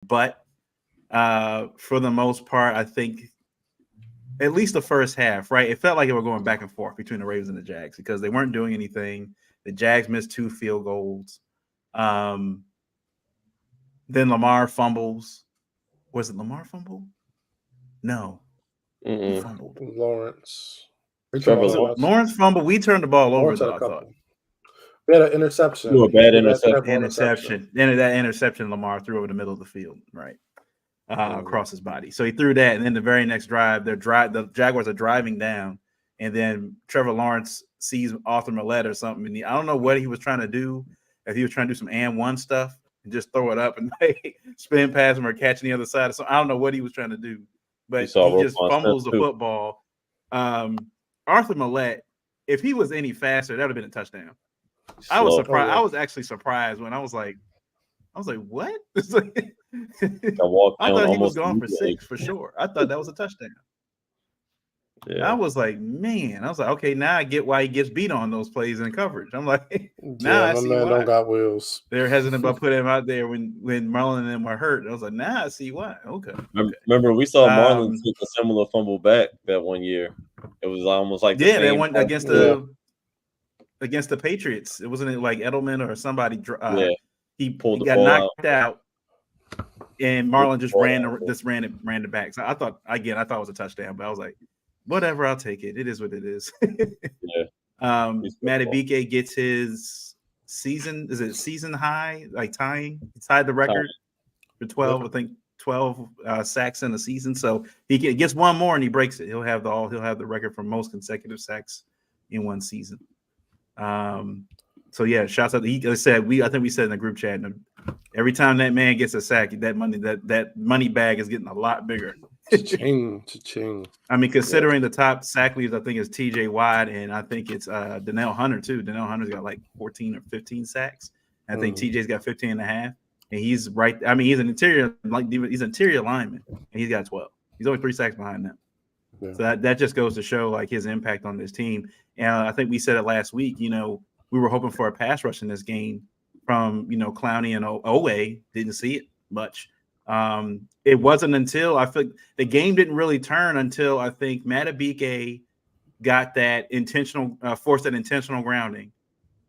But for the most part, I think at least the first half, right? It felt like it were going back and forth between the Ravens and the Jags because they weren't doing anything. The Jags missed 2 field goals. Um, then Lamar fumbles. Was it Lamar fumble? No. Who fumbled? Lawrence. Trevor Was it Lawrence. Lawrence fumble? We turned the ball over, Lawrence had though, a I couple. thought. We had an interception. You a bad We had interception. terrible Interception. Then that interception Lamar threw over the middle of the field, right? Across his body. So he threw that, and then the very next drive, the Jaguars are driving down, and then Trevor Lawrence sees Arthur Millette or something, and I don't know what he was trying to do. If he was trying to do some and one stuff and just throw it up and spin past him or catch the other side. So I don't know what he was trying to do, but he just fumbles the football. Arthur Millette, if he was any faster, that would have been a touchdown. I was surprised. I was actually surprised when I was like, what? I thought he was gone for 6 for sure. I thought that was a touchdown. Yeah. I was like, man. I was like, okay, now I get why he gets beat on those plays in coverage. I'm like, now I see why. Don't got wheels. They're hesitant about putting him out there when Marlon and them were hurt. I was like, now I see why. Okay. Remember, we saw Marlon take a similar fumble back that one year. It was almost like that one against the Patriots. It wasn't like Edelman or somebody. He got knocked out, and Marlon just ran it back. So I thought it was a touchdown, but I was like, whatever, I'll take it. It is what it is. Madubuike gets his season high, like tying. He tied the record for 12, I think 12 sacks in the season. So he gets one more and he breaks it. He'll have the record for most consecutive sacks in one season. So yeah, shouts out. I think we said in the group chat, every time that man gets a sack, that money bag is getting a lot bigger. Cha-ching. I mean, considering the top sack leaders, I think it's T.J. Watt and I think it's Danielle Hunter too. Danielle Hunter's got like 14 or 15 sacks. I think T.J.'s got 15 and a half, and he's right. I mean, he's an interior lineman, and he's got 12. He's only 3 sacks behind them. Yeah. So that just goes to show like his impact on this team. And I think we said it last week. We were hoping for a pass rush in this game from Clowney and Owe. Didn't see it much. It wasn't until I think the game didn't really turn until I think Madubuike got that forced that intentional grounding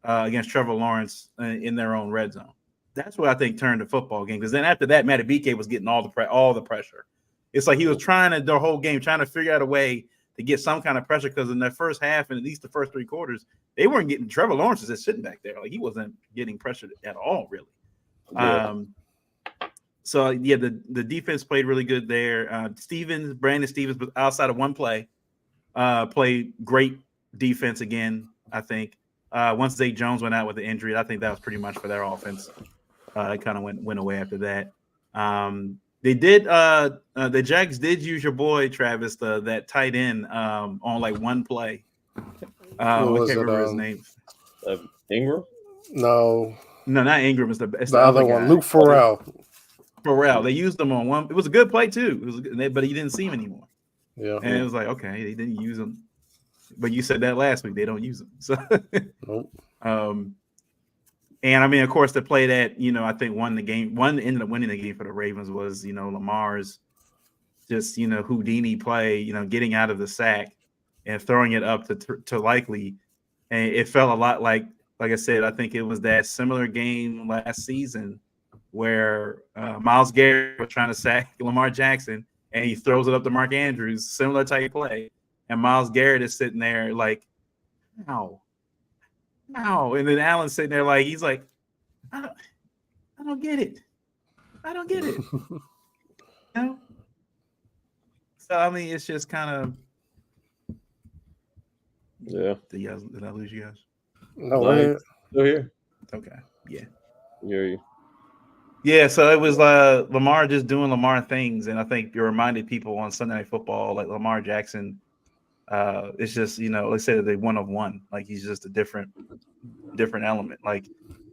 against Trevor Lawrence in their own red zone. That's what I think turned the football game, because then after that, Madubuike was getting all the pressure. It's like he was trying the whole game, trying to figure out a way to get some kind of pressure, because in the first half and at least the first 3 quarters, they weren't getting Trevor Lawrence just sitting back there. Like he wasn't getting pressure at all, really. Yeah. So yeah, the defense played really good there. Brandon Stevens, but outside of one play, played great defense again. I think once Zay Jones went out with the injury, I think that was pretty much for their offense. It kind of went away after that. They did. The Jags did use your boy Travis, that tight end, on like one play. I can't remember his name. Ingram? No, not Ingram. It's the other one. Luke Farrell. They used him on one. It was a good play too. But he didn't see him anymore. Yeah, and it was like, okay, they didn't use him. But you said that last week. They don't use him. So, nope. And I mean, of course, the play that I think won the game. One ended up winning the game for the Ravens was Lamar's just Houdini play. Getting out of the sack and throwing it up to Likely, and it felt a lot like I said. I think it was that similar game last season where Myles Garrett was trying to sack Lamar Jackson, and he throws it up to Mark Andrews. Similar type play, and Myles Garrett is sitting there like, "Ow." No, and then Allen's sitting there like he's like, I don't get it. I don't get it. So I mean, it's just kind of. Yeah. Did I lose you guys? No, still here. Okay. Yeah. Hear you. Yeah. So it was Lamar just doing Lamar things, and I think you reminded people on Sunday Night Football like Lamar Jackson. It's just let's say that they one of one. Like he's just a different element. Like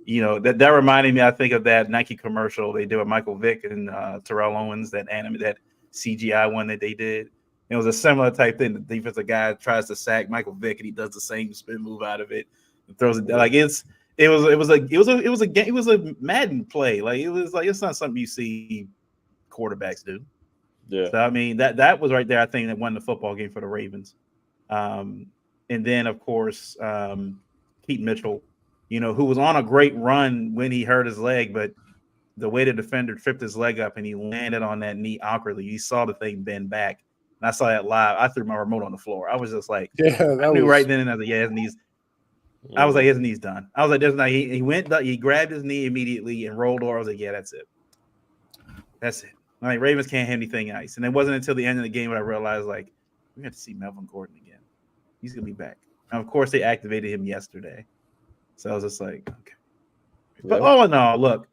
that reminded me. I think of that Nike commercial they did with Michael Vick and Terrell Owens. That CGI one that they did. It was a similar type thing. The defensive guy tries to sack Michael Vick and he does the same spin move out of it and throws it like it was a Madden play. Like it was like it's not something you see quarterbacks do. Yeah. So I mean that was right there. I think that won the football game for the Ravens. And then of course Keaton Mitchell, who was on a great run when he hurt his leg, but the way the defender tripped his leg up and he landed on that knee awkwardly. You saw the thing bend back. And I saw that live. I threw my remote on the floor. I was just like, I knew right then and I was like, yeah, his knees. I was like, his knee's done. I was like, there's not. He went, he grabbed his knee immediately and rolled over. I was like, yeah, that's it. That's it. Like Ravens can't have anything ice. And it wasn't until the end of the game when I realized, like, we got to see Melvin Gordon again. He's gonna be back. And of course, they activated him yesterday. So I was just like, okay. But all in all, look,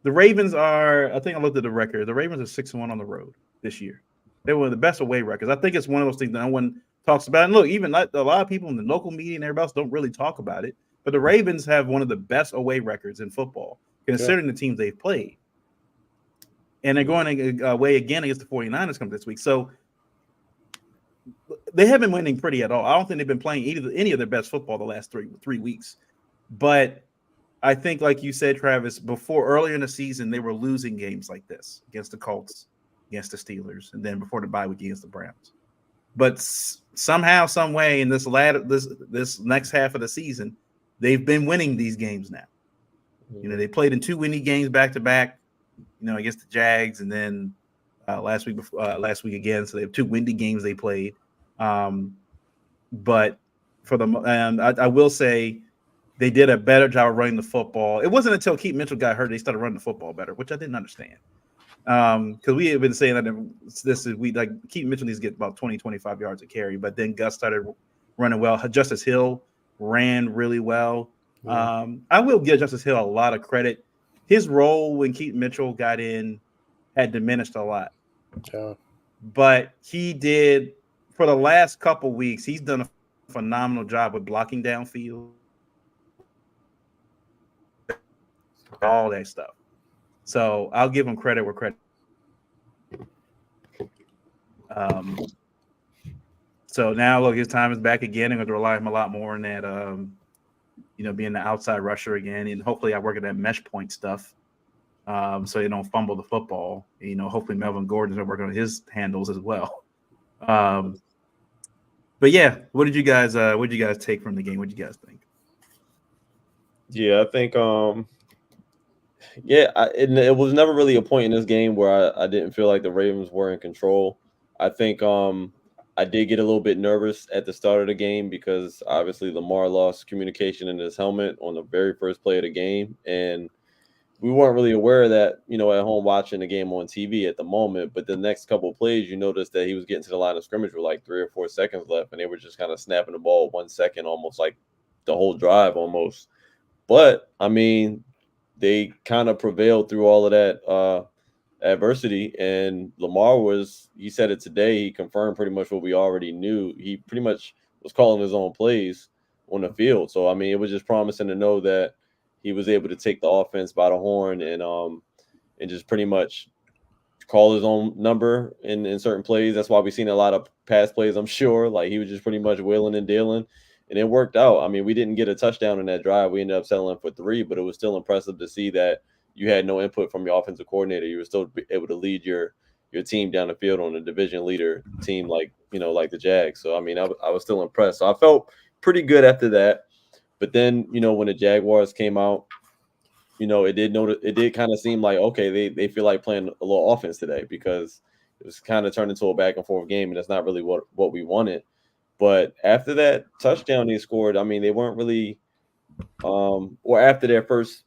the Ravens are. I think I looked at the record. The Ravens are 6-1 on the road this year. They were the best away records. I think it's one of those things that no one talks about. And look, even like a lot of people in the local media and everybody else don't really talk about it. But the Ravens have one of the best away records in football, considering the teams they've played. And they're going away again against the 49ers come this week. So they haven't been winning pretty at all. I don't think they've been playing any of their best football the last three weeks. But I think, like you said, Travis, earlier in the season, they were losing games like this against the Colts, against the Steelers, and then before the bye week against the Browns. But somehow, some way, in this next half of the season, they've been winning these games now. They played in 2 winning games back to back. Against the Jags, and then last week again. So they have 2 windy games they played. But I will say they did a better job of running the football. It wasn't until Keaton Mitchell got hurt they started running the football better, which I didn't understand. Because we have been saying that Keaton Mitchell needs to get about 20, 25 yards a carry, but then Gus started running well. Justice Hill ran really well. I will give Justice Hill a lot of credit. His role when Keaton Mitchell got in had diminished a lot. Yeah. But he did, for the last couple weeks, he's done a phenomenal job with blocking downfield, all that stuff. So I'll give him credit where credit. So now, look, his time is back again. I'm going to rely on him a lot more in that, being the outside rusher again. And hopefully I work at that mesh point stuff so they don't fumble the football. Hopefully Melvin Gordon's working on his handles as well. But yeah, what did you guys take from the game? What did you guys think? Yeah, I think it was never really a point in this game where I didn't feel like the Ravens were in control. I think I did get a little bit nervous at the start of the game because obviously Lamar lost communication in his helmet on the very first play of the game. And we weren't really aware of that, at home watching the game on TV at the moment. But the next couple of plays, you noticed that he was getting to the line of scrimmage with like 3 or 4 seconds left. And they were just kind of snapping the ball 1 second, almost like the whole drive almost. But, I mean, they kind of prevailed through all of that adversity, and Lamar he said it today, he confirmed pretty much what we already knew. He pretty much was calling his own plays on the field. So I mean, it was just promising to know that he was able to take the offense by the horn and just pretty much call his own number in certain plays. That's why we've seen a lot of pass plays, I'm sure. Like he was just pretty much wheeling and dealing, and it worked out. I mean, we didn't get a touchdown in that drive. We ended up settling for 3, but it was still impressive to see that you had no input from your offensive coordinator. You were still able to lead your team down the field on a division leader team like the Jags. So, I mean, I was still impressed. So I felt pretty good after that. But then, when the Jaguars came out, it did kind of seem like, okay, they feel like playing a little offense today because it was kind of turned into a back and forth game, and that's not really what we wanted. But after that touchdown they scored, I mean, they weren't really or after their first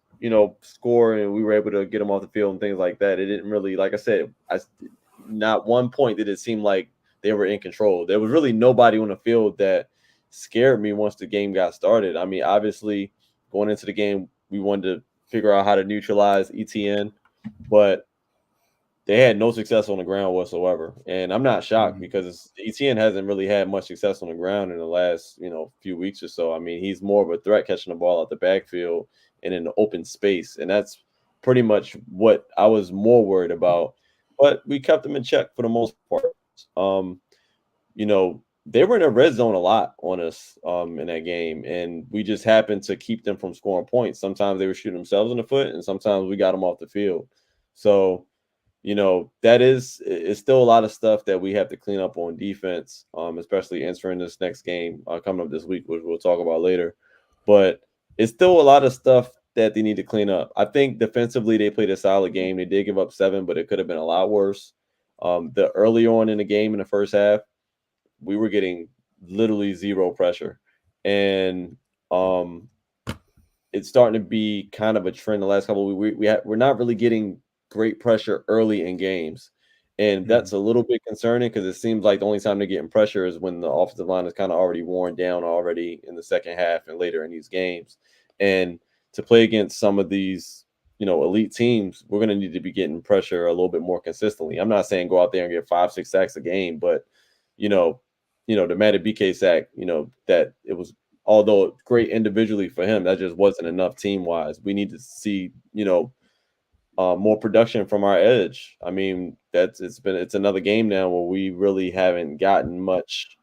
score and we were able to get them off the field and things like that. It didn't really, like I said, not one point did it seem like they were in control. There was really nobody on the field that scared me once the game got started. I mean, obviously, going into the game, we wanted to figure out how to neutralize ETN, but they had no success on the ground whatsoever. And I'm not shocked because ETN hasn't really had much success on the ground in the last, few weeks or so. I mean, he's more of a threat catching the ball out the backfield and in the open space. And that's pretty much what I was more worried about. But we kept them in check for the most part. They were in the red zone a lot on us in that game. And we just happened to keep them from scoring points. Sometimes they were shooting themselves in the foot, and sometimes we got them off the field. So, that it's still a lot of stuff that we have to clean up on defense, especially entering this next game coming up this week, which we'll talk about later. But it's still a lot of stuff that they need to clean up. I think defensively they played a solid game. They did give up 7, but it could have been a lot worse. The early on in the game in the first half, we were getting literally zero pressure. And it's starting to be kind of a trend the last couple of weeks. We're not really getting great pressure early in games. And that's a little bit concerning because it seems like the only time they're getting pressure is when the offensive line is kind of already worn down already in the second half and later in these games. And to play against some of these, elite teams, we're going to need to be getting pressure a little bit more consistently. I'm not saying go out there and get 5-6 sacks a game, but, the Matt BK sack, that it was, although great individually for him, that just wasn't enough team-wise. We need to see, more production from our edge. I mean, it's another game now where we really haven't gotten much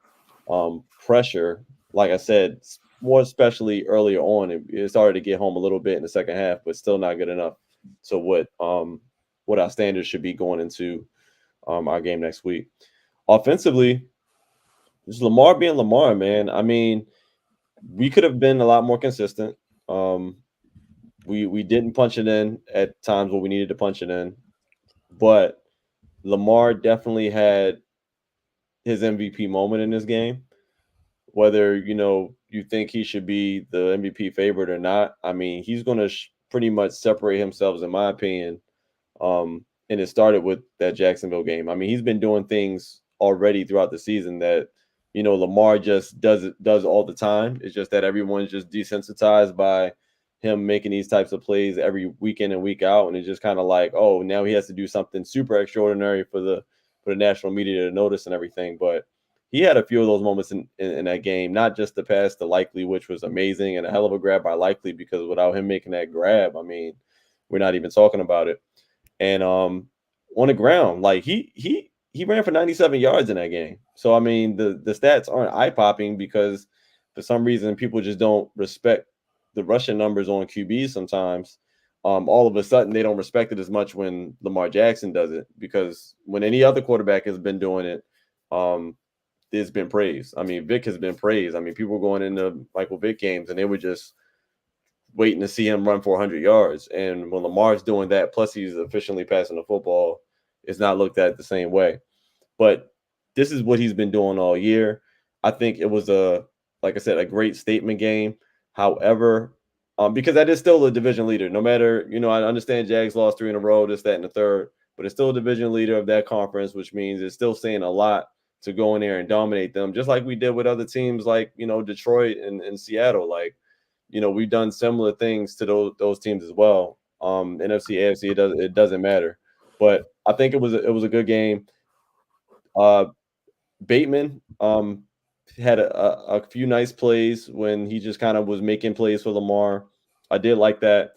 pressure. Like I said, more especially earlier on, it started to get home a little bit in the second half, but still not good enough to what our standards should be going into our game next week. Offensively, just Lamar being Lamar, man. I mean, we could have been a lot more consistent. We didn't punch it in at times where we needed to punch it in, but Lamar definitely had his MVP moment in this game. Whether you think he should be the MVP favorite or not, I mean, he's going to pretty much separate himself, in my opinion. And it started with that Jacksonville game. I mean, he's been doing things already throughout the season that Lamar just does all the time. It's just that everyone's just desensitized by him making these types of plays every week in and week out, and it's just kind of like, oh, now he has to do something super extraordinary for the national media to notice and everything. But he had a few of those moments in that game, not just the pass to Likely, which was amazing and a hell of a grab by Likely, because without him making that grab, I mean, we're not even talking about it. And on the ground, like he ran for 97 yards in that game. So I mean, the stats aren't eye popping because for some reason people just don't respect the rushing numbers on QBs sometimes. All of a sudden they don't respect it as much when Lamar Jackson does it, because when any other quarterback has been doing it, there's been praise. I mean, Vic has been praised. I mean, people were going into Michael Vick games and they were just waiting to see him run for 100 yards. And when Lamar's doing that, plus he's efficiently passing the football, it's not looked at the same way. But this is what he's been doing all year. I think it was like I said, a great statement game. However, because that is still a division leader, no matter, I understand Jags lost 3 in a row, this, that, and the third, but it's still a division leader of that conference, which means it's still saying a lot to go in there and dominate them, just like we did with other teams like, Detroit and Seattle. Like, we've done similar things to those teams as well. NFC, AFC, it doesn't matter. But I think it was a good game. Bateman had a few nice plays when he just kind of was making plays for Lamar. I did like that.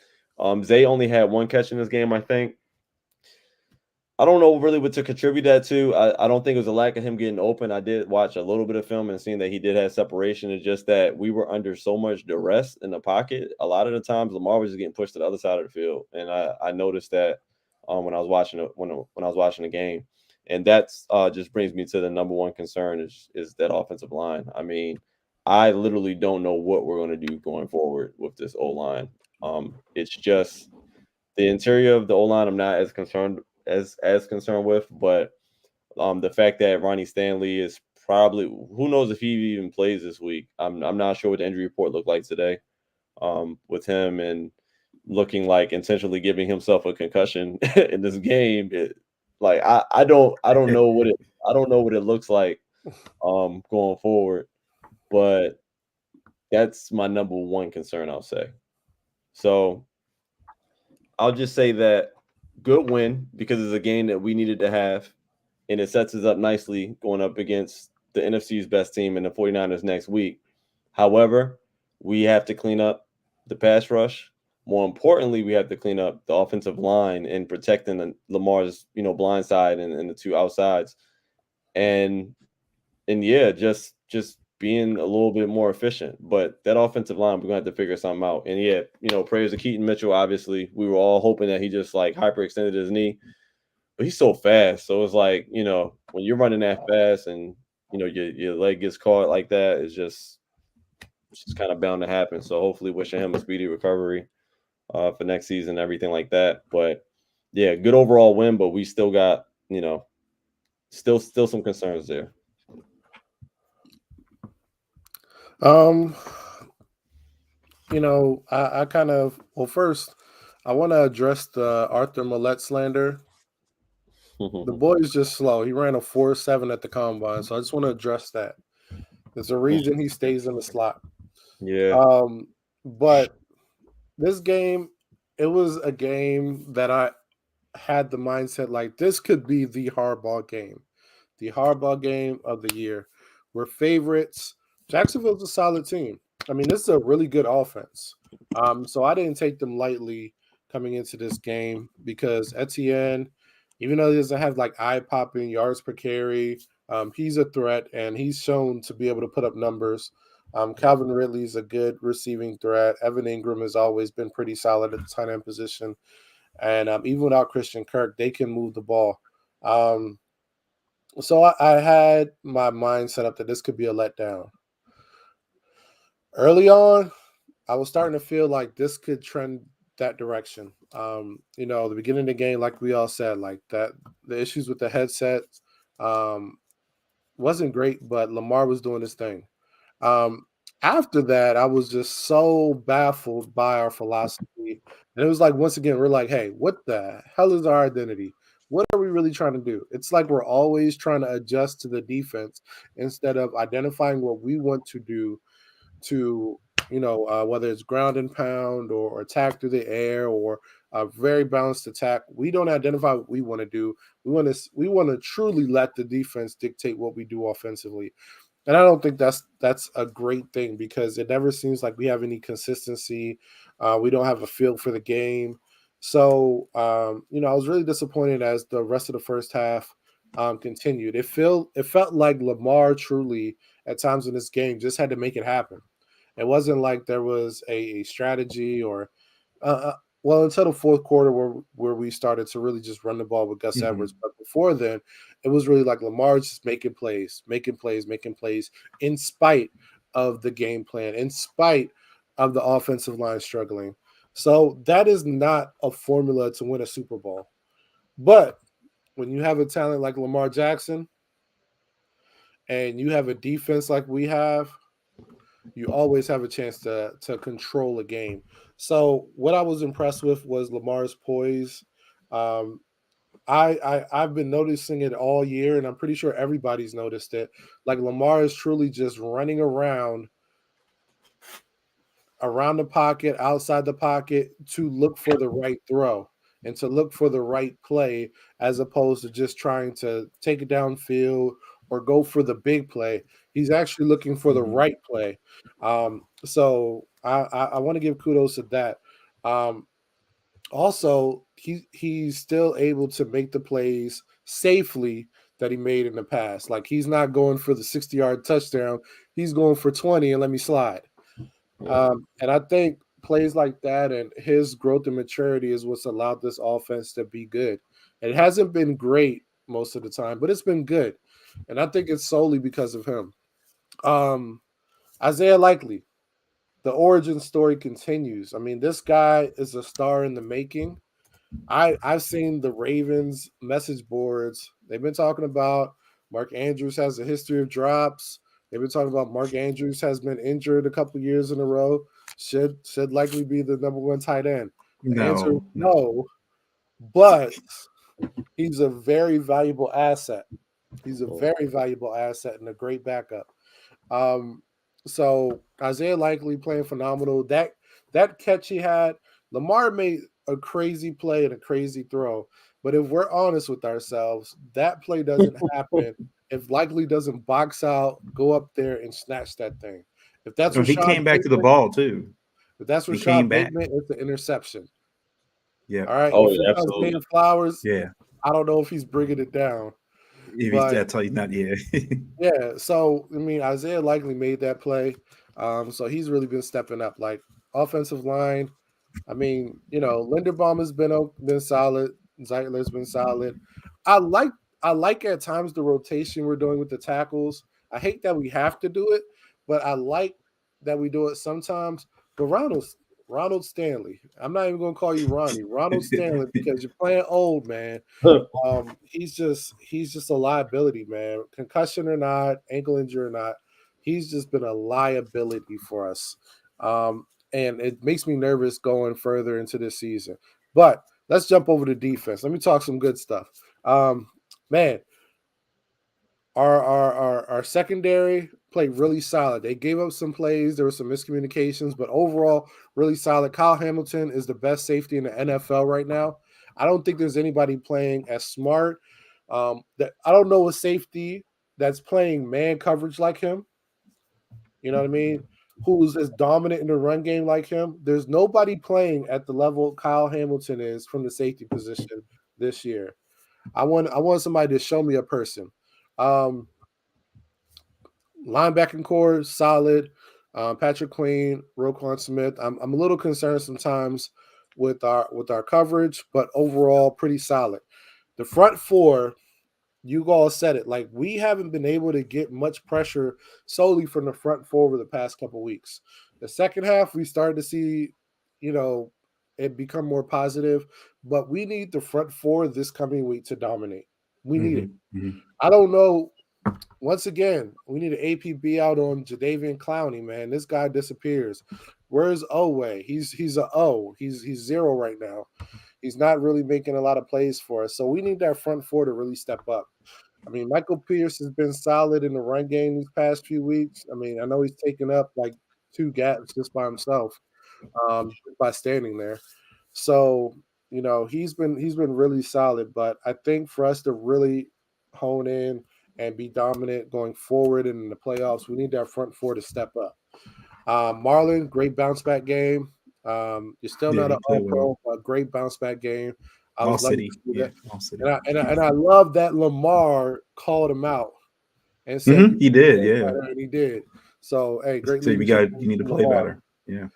Zay only had 1 catch in this game, I think. I don't know really what to contribute that to. I don't think it was a lack of him getting open. I did watch a little bit of film and seeing that he did have separation. It's just that we were under so much duress in the pocket. A lot of the times Lamar was just getting pushed to the other side of the field. And I noticed that when I was watching it, when I was watching the game. And that's just brings me to the number one concern is that offensive line. I mean, I literally don't know what we're going to do going forward with this O-line. It's just the interior of the O-line I'm not as concerned with, but the fact that Ronnie Stanley is probably, who knows if he even plays this week. I'm not sure what the injury report looked like today with him and looking like intentionally giving himself a concussion in this game. I don't know what it looks like going forward, but that's my number one concern, I'll say. So I'll just say that good win because it's a game that we needed to have, and it sets us up nicely going up against the NFC's best team and the 49ers next week. However, we have to clean up the pass rush. More importantly, we have to clean up the offensive line and protecting Lamar's, blind side and the 2 outsides. And yeah, just being a little bit more efficient. But that offensive line, we're going to have to figure something out. And yeah, prayers to Keaton Mitchell, obviously. We were all hoping that he just hyperextended his knee. but he's so fast. So it's like, when you're running that fast and your leg gets caught like that, it's just kind of bound to happen. So hopefully wishing him a speedy recovery for next season, everything like that. But yeah, good overall win, but we still got, still some concerns there. I kind of first I want to address the Arthur Millette slander. The boy is just slow. He ran a 4.7 at the combine, so I just want to address that. There's a reason he stays in the slot. Yeah. But this game, it was a game that I had the mindset like this could be the Harbaugh game of the year. We're favorites. Jacksonville's a solid team. I mean, this is a really good offense. So I didn't take them lightly coming into this game because Etienne, even though he doesn't have like eye-popping yards per carry, he's a threat and he's shown to be able to put up numbers. Calvin Ridley's a good receiving threat. Evan Ingram has always been pretty solid at the tight end position. And even without Christian Kirk, they can move the ball. So I had my mind set up that this could be a letdown. Early on, I was starting to feel like this could trend that direction. The beginning of the game, like we all said, like that, the issues with the headsets wasn't great, but Lamar was doing his thing. After that, I was just so baffled by our philosophy. And it was like, once again, we're like, hey, what the hell is our identity? What are we really trying to do? It's like we're always trying to adjust to the defense instead of identifying what we want to do to, whether it's ground and pound or attack through the air or a very balanced attack. We don't identify what we want to do. We want to truly let the defense dictate what we do offensively. And I don't think that's a great thing because it never seems like we have any consistency. We don't have a feel for the game. So, I was really disappointed as the rest of the first half continued. It felt like Lamar truly at times in this game just had to make it happen. It wasn't like there was a strategy or until the fourth quarter where we started to really just run the ball with Gus Edwards. But before then, it was really like Lamar just making plays in spite of the game plan, in spite of the offensive line struggling. So that is not a formula to win a Super Bowl. But when you have a talent like Lamar Jackson and you have a defense like we have, you always have a chance to control a game. So what I was impressed with was Lamar's poise. I've been noticing it all year, and I'm pretty sure everybody's noticed it. Like Lamar is truly just running around the pocket, outside the pocket to look for the right throw and to look for the right play as opposed to just trying to take it downfield or go for the big play. He's actually looking for the right play. So I want to give kudos to that. Also, he's still able to make the plays safely that he made in the past. Like he's not going for the 60-yard touchdown. He's going for 20 and let me slide. And I think plays like that and his growth and maturity is what's allowed this offense to be good. It hasn't been great most of the time, but it's been good. And I think it's solely because of him. Isaiah Likely, the origin story continues. I mean, this guy is a star in the making. I've seen the Ravens message boards. They've been talking about Mark Andrews has a history of drops. They've been talking about Mark Andrews has been injured a couple years in a row. Should likely be the number one tight end. The answer is no, but he's a very valuable asset. He's a very valuable asset and a great backup. So Isaiah Likely playing phenomenal. That catch he had, Lamar made a crazy play and a crazy throw. But if we're honest with ourselves, that play doesn't happen if Likely doesn't box out, go up there and snatch that thing. If that's he came back to the ball too. If that's Rashad Bateman, it's an interception. Yeah. All right. Oh, if yeah, absolutely. Flowers, yeah. I don't know if he's bringing it down. That's how he's not. Yeah. Yeah. So I mean, Isaiah Likely made that play. So he's really been stepping up. Like offensive line, I mean, Linderbaum has been solid. Zeitler's been solid. I like at times the rotation we're doing with the tackles. I hate that we have to do it, but I like that we do it sometimes. But Ronald Stanley, I'm not even gonna call you Ronnie, Ronald Stanley, because you're playing old, man. He's just a liability, man. Concussion or not, ankle injury or not, he's just been a liability for us. And it makes me nervous going further into this season. But let's jump over to defense. Let me talk some good stuff. Man, our secondary played really solid. They gave up some plays. There were some miscommunications, but overall, really solid. Kyle Hamilton is the best safety in the NFL right now. I don't think there's anybody playing as smart. That I don't know a safety that's playing man coverage like him. You know what I mean? Who's as dominant in the run game like him? There's nobody playing at the level Kyle Hamilton is from the safety position this year. I want somebody to show me a person. Linebacking core solid. Patrick Queen, Roquan Smith. I'm a little concerned sometimes with our coverage, but overall pretty solid. The front four, you all said it. Like, we haven't been able to get much pressure solely from the front four over the past couple of weeks. The second half, we started to see, it become more positive, but we need the front four this coming week to dominate. We need it. Mm-hmm. I don't know. Once again, we need an APB out on Jadeveon Clowney, man. This guy disappears. Where's Oweh? He's a O. He's zero right now. He's not really making a lot of plays for us. So we need that front four to really step up. I mean, Michael Pierce has been solid in the run game these past few weeks. I mean, I know he's taken up like 2 gaps just by himself, by standing there. So, he's been really solid. But I think for us to really hone in and be dominant going forward in the playoffs, we need that front four to step up. Marlon, great bounce back game. You're still not an all-pro, but great bounce back game. I was lucky to see that. And I love that Lamar called him out and said he did, yeah. And he did. So hey, great. So you need to play better. Yeah.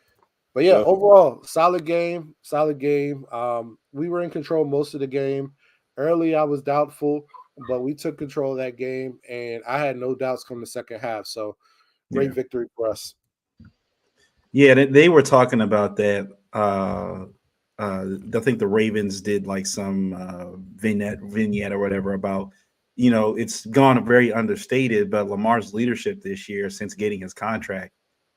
But yeah, overall, solid game. We were in control most of the game. Early, I was doubtful, but we took control of that game, and I had no doubts come the second half. So great victory for us. Yeah, they were talking about that. I think the Ravens did like some vignette or whatever about, it's gone very understated, but Lamar's leadership this year since getting his contract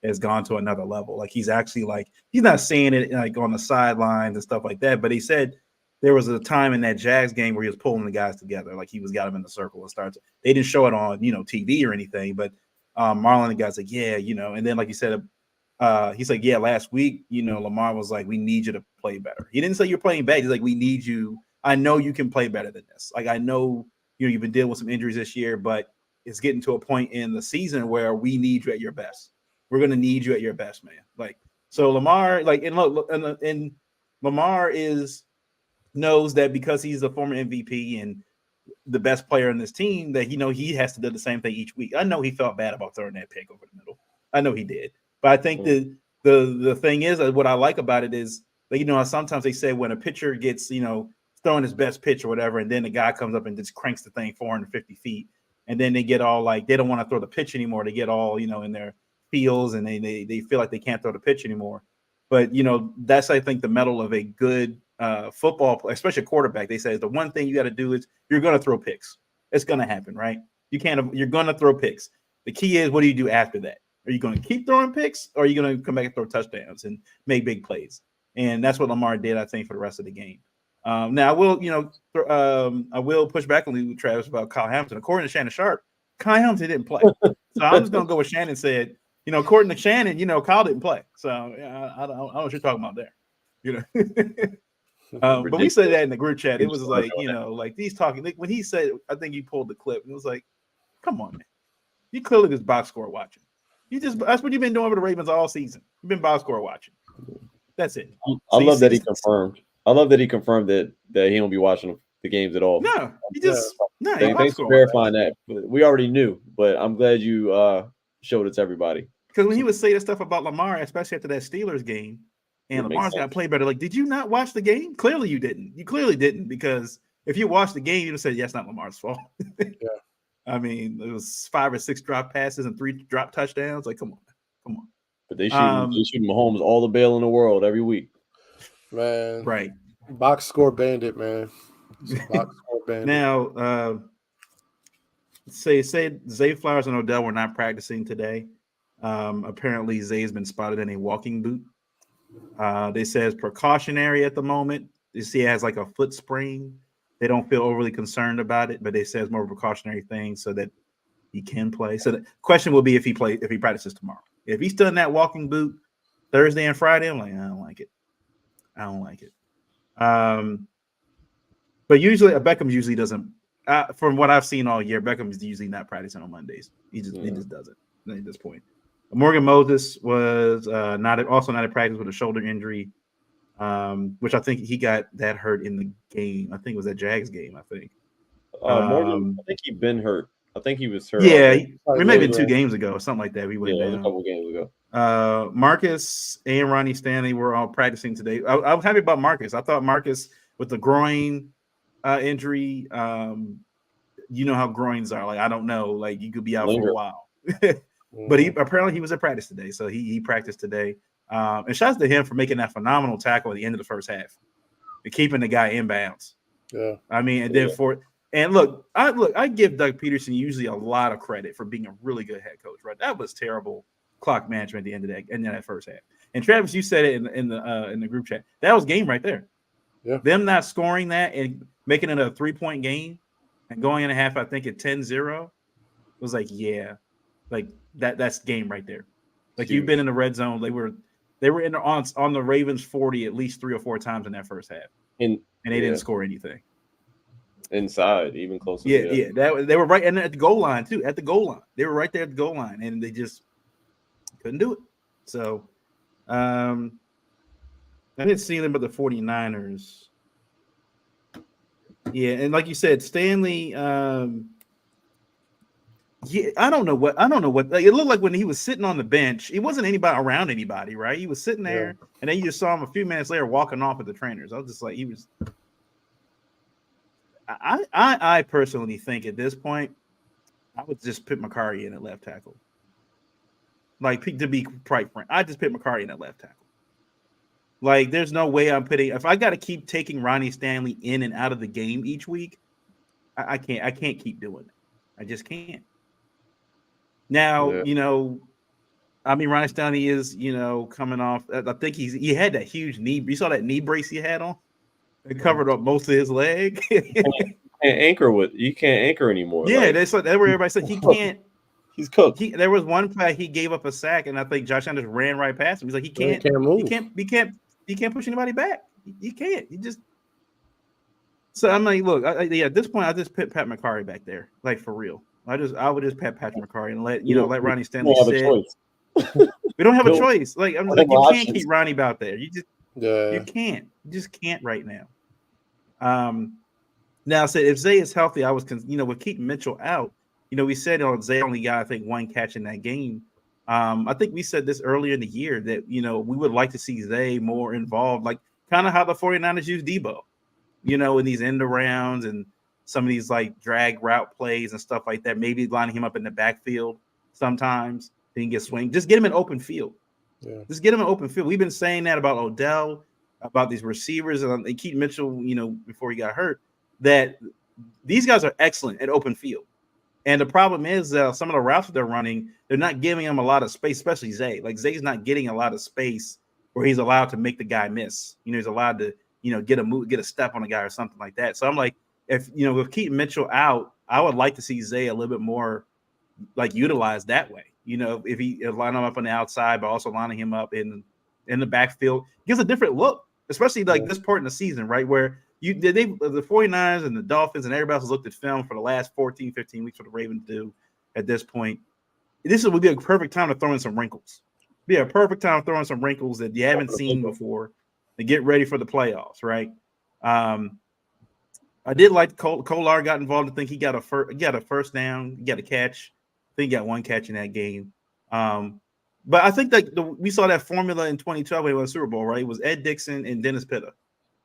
has gone to another level. Like, he's actually he's not saying it like on the sidelines and stuff like that, but he said there was a time in that Jags game where he was pulling the guys together, like he got them in the circle and starts. They didn't show it on TV or anything, but Marlon, the guy's like, yeah, and then like you said. He's like, yeah, last week, Lamar was like, we need you to play better. He didn't say you're playing bad. He's like, we need you. I know you can play better than this. Like, I know, you've been dealing with some injuries this year, but it's getting to a point in the season where we need you at your best. We're going to need you at your best, man. Like, so Lamar, and Lamar knows that because he's a former MVP and the best player in this team, that, he has to do the same thing each week. I know he felt bad about throwing that pick over the middle. I know he did. But I think the thing is, what I like about it is, sometimes they say when a pitcher gets, throwing his best pitch or whatever, and then the guy comes up and just cranks the thing 450 feet, and then they get all they don't want to throw the pitch anymore. They get all, in their feels, and they feel like they can't throw the pitch anymore. But, that's, I think, the mettle of a good football player, especially a quarterback. They say the one thing you got to do is you're going to throw picks. It's going to happen, right? You're going to throw picks. The key is, what do you do after that? Are you going to keep throwing picks, or are you going to come back and throw touchdowns and make big plays? And that's what Lamar did, I think, for the rest of the game. Now, I will push back on you, Travis, about Kyle Hamilton. According to Shannon Sharp, Kyle Hamilton didn't play. So I'm just going to go with Shannon said. According to Shannon, Kyle didn't play. So I don't know what you're talking about there. But we said that in the group chat. It was like, like he's talking. When he said, I think he pulled the clip, and it was like, come on, man. You clearly just box score watching. That's what you've been doing with the Ravens all season. You've been box score watching. That's it. I love that he confirmed. I love that he confirmed that he don't be watching the games at all. No, he just thanks for verifying that. We already knew, but I'm glad you showed it to everybody. Because when he would say the stuff about Lamar, especially after that Steelers game, and Lamar's got to play better. Like, did you not watch the game? Clearly you didn't. You clearly didn't, because if you watch the game, you'd have said, yeah, it's not Lamar's fault. Yeah. I mean, it was 5 or 6 drop passes and 3 drop touchdowns. Like, come on. But they shoot Mahomes all the bail in the world every week. Man. Right. Box score bandit, man. It's a box score bandit. Now, say Zay Flowers and Odell were not practicing today. Apparently, Zay's been spotted in a walking boot. They say it's precautionary at the moment. They see it has like a foot sprain. They don't feel overly concerned about it, but they say it's more of a precautionary thing so that he can play. So the question will be if he practices tomorrow. If he's still in that walking boot Thursday and Friday, I'm like, I don't like it. But usually Beckham usually doesn't. From what I've seen all year, Beckham is usually not practicing on Mondays. He just doesn't at this point. Morgan Moses was not at practice with a shoulder injury, which I think he got that hurt in the game. I think it was that Jags game. I think Morgan. I think he'd been hurt. I think he was hurt. Yeah, maybe 2 games ago or something like that. We went down a couple games ago. Marcus and Ronnie Stanley were all practicing today. I was happy about Marcus. I thought Marcus with the groin injury. You know how groins are. Like, I don't know. Like, you could be out for a while. But apparently he was at practice today, so he practiced today. And shouts to him for making that phenomenal tackle at the end of the first half and keeping the guy in bounds. Yeah, I mean, and then I give Doug Peterson usually a lot of credit for being a really good head coach. Right, that was terrible clock management at the end of that first half. And Travis, you said it in the group chat. That was game right there. Yeah, them not scoring that and making it a 3-point game and going in a half, I think at 10-0 was like, yeah, like that's game right there. Like, you've been in the red zone. They were in on the Ravens 40 at least 3 or 4 times in that first half, and they didn't score anything inside, even closer. Yeah. They were right and at the goal line too. At the goal line, they were right there at the goal line, and they just couldn't do it. So, I didn't see them but the 49ers. Yeah, and like you said, Stanley. Yeah, I don't know what. Like, it looked like when he was sitting on the bench, he wasn't around anybody, right? He was sitting there, and then you just saw him a few minutes later walking off with the trainers. I was just like, he was. I personally think at this point, I would just put McCarry in at left tackle. Like, to be quite frank, I just put McCarry in at left tackle. Like, there's no way I'm putting. If I got to keep taking Ronnie Stanley in and out of the game each week, I can't. I can't keep doing it. I just can't. Now, I mean, Ronnie Stanley is, coming off. I think he had that huge knee. You saw that knee brace he had on? It covered up most of his leg. You can't anchor anymore. Yeah, that's what everybody said. He can't. He's cooked. There was one play he gave up a sack, and I think Josh Anderson ran right past him. He's like, he can't move. He can't push anybody back. He can't. He just. So I'm like, look, at this point, I just put Pat McCarry back there, like, for real. I would just pat Patrick McCarry and let Ronnie Stanley sit. We don't have a choice. Like, I'm like, you can't keep Ronnie out there. You can't. You just can't right now. Now, I said if Zay is healthy, I was, with Keaton Mitchell out. We said Zay only got, I think, 1 catch in that game. I think we said this earlier in the year that we would like to see Zay more involved, like kind of how the 49ers use Debo, in these end arounds and some of these like drag route plays and stuff like that. Maybe lining him up in the backfield sometimes. He can get swing. Just get him in open field. Yeah. Just get him in open field. We've been saying that about Odell, about these receivers, and Keaton Mitchell, before he got hurt, that these guys are excellent at open field. And the problem is some of the routes that they're running, they're not giving him a lot of space, especially Zay. Like, Zay's not getting a lot of space where he's allowed to make the guy miss. He's allowed to, get a step on a guy or something like that. So I'm like, if with Keaton Mitchell out, I would like to see Zay a little bit more like utilized that way. If he line him up on the outside, but also lining him up in the backfield, gives a different look, especially like this part in the season, right? Where the 49ers and the Dolphins and everybody else has looked at film for the last 14, 15 weeks for the Ravens do at this point. This would be a perfect time to throw in some wrinkles. Be a perfect time to throw in some wrinkles that you haven't seen before to get ready for the playoffs, right? I did like Kolar got involved. I think he got a first down, he got a catch. I think he got 1 catch in that game. But I think that we saw that formula in 2012 when he won the Super Bowl, right? It was Ed Dixon and Dennis Pitta.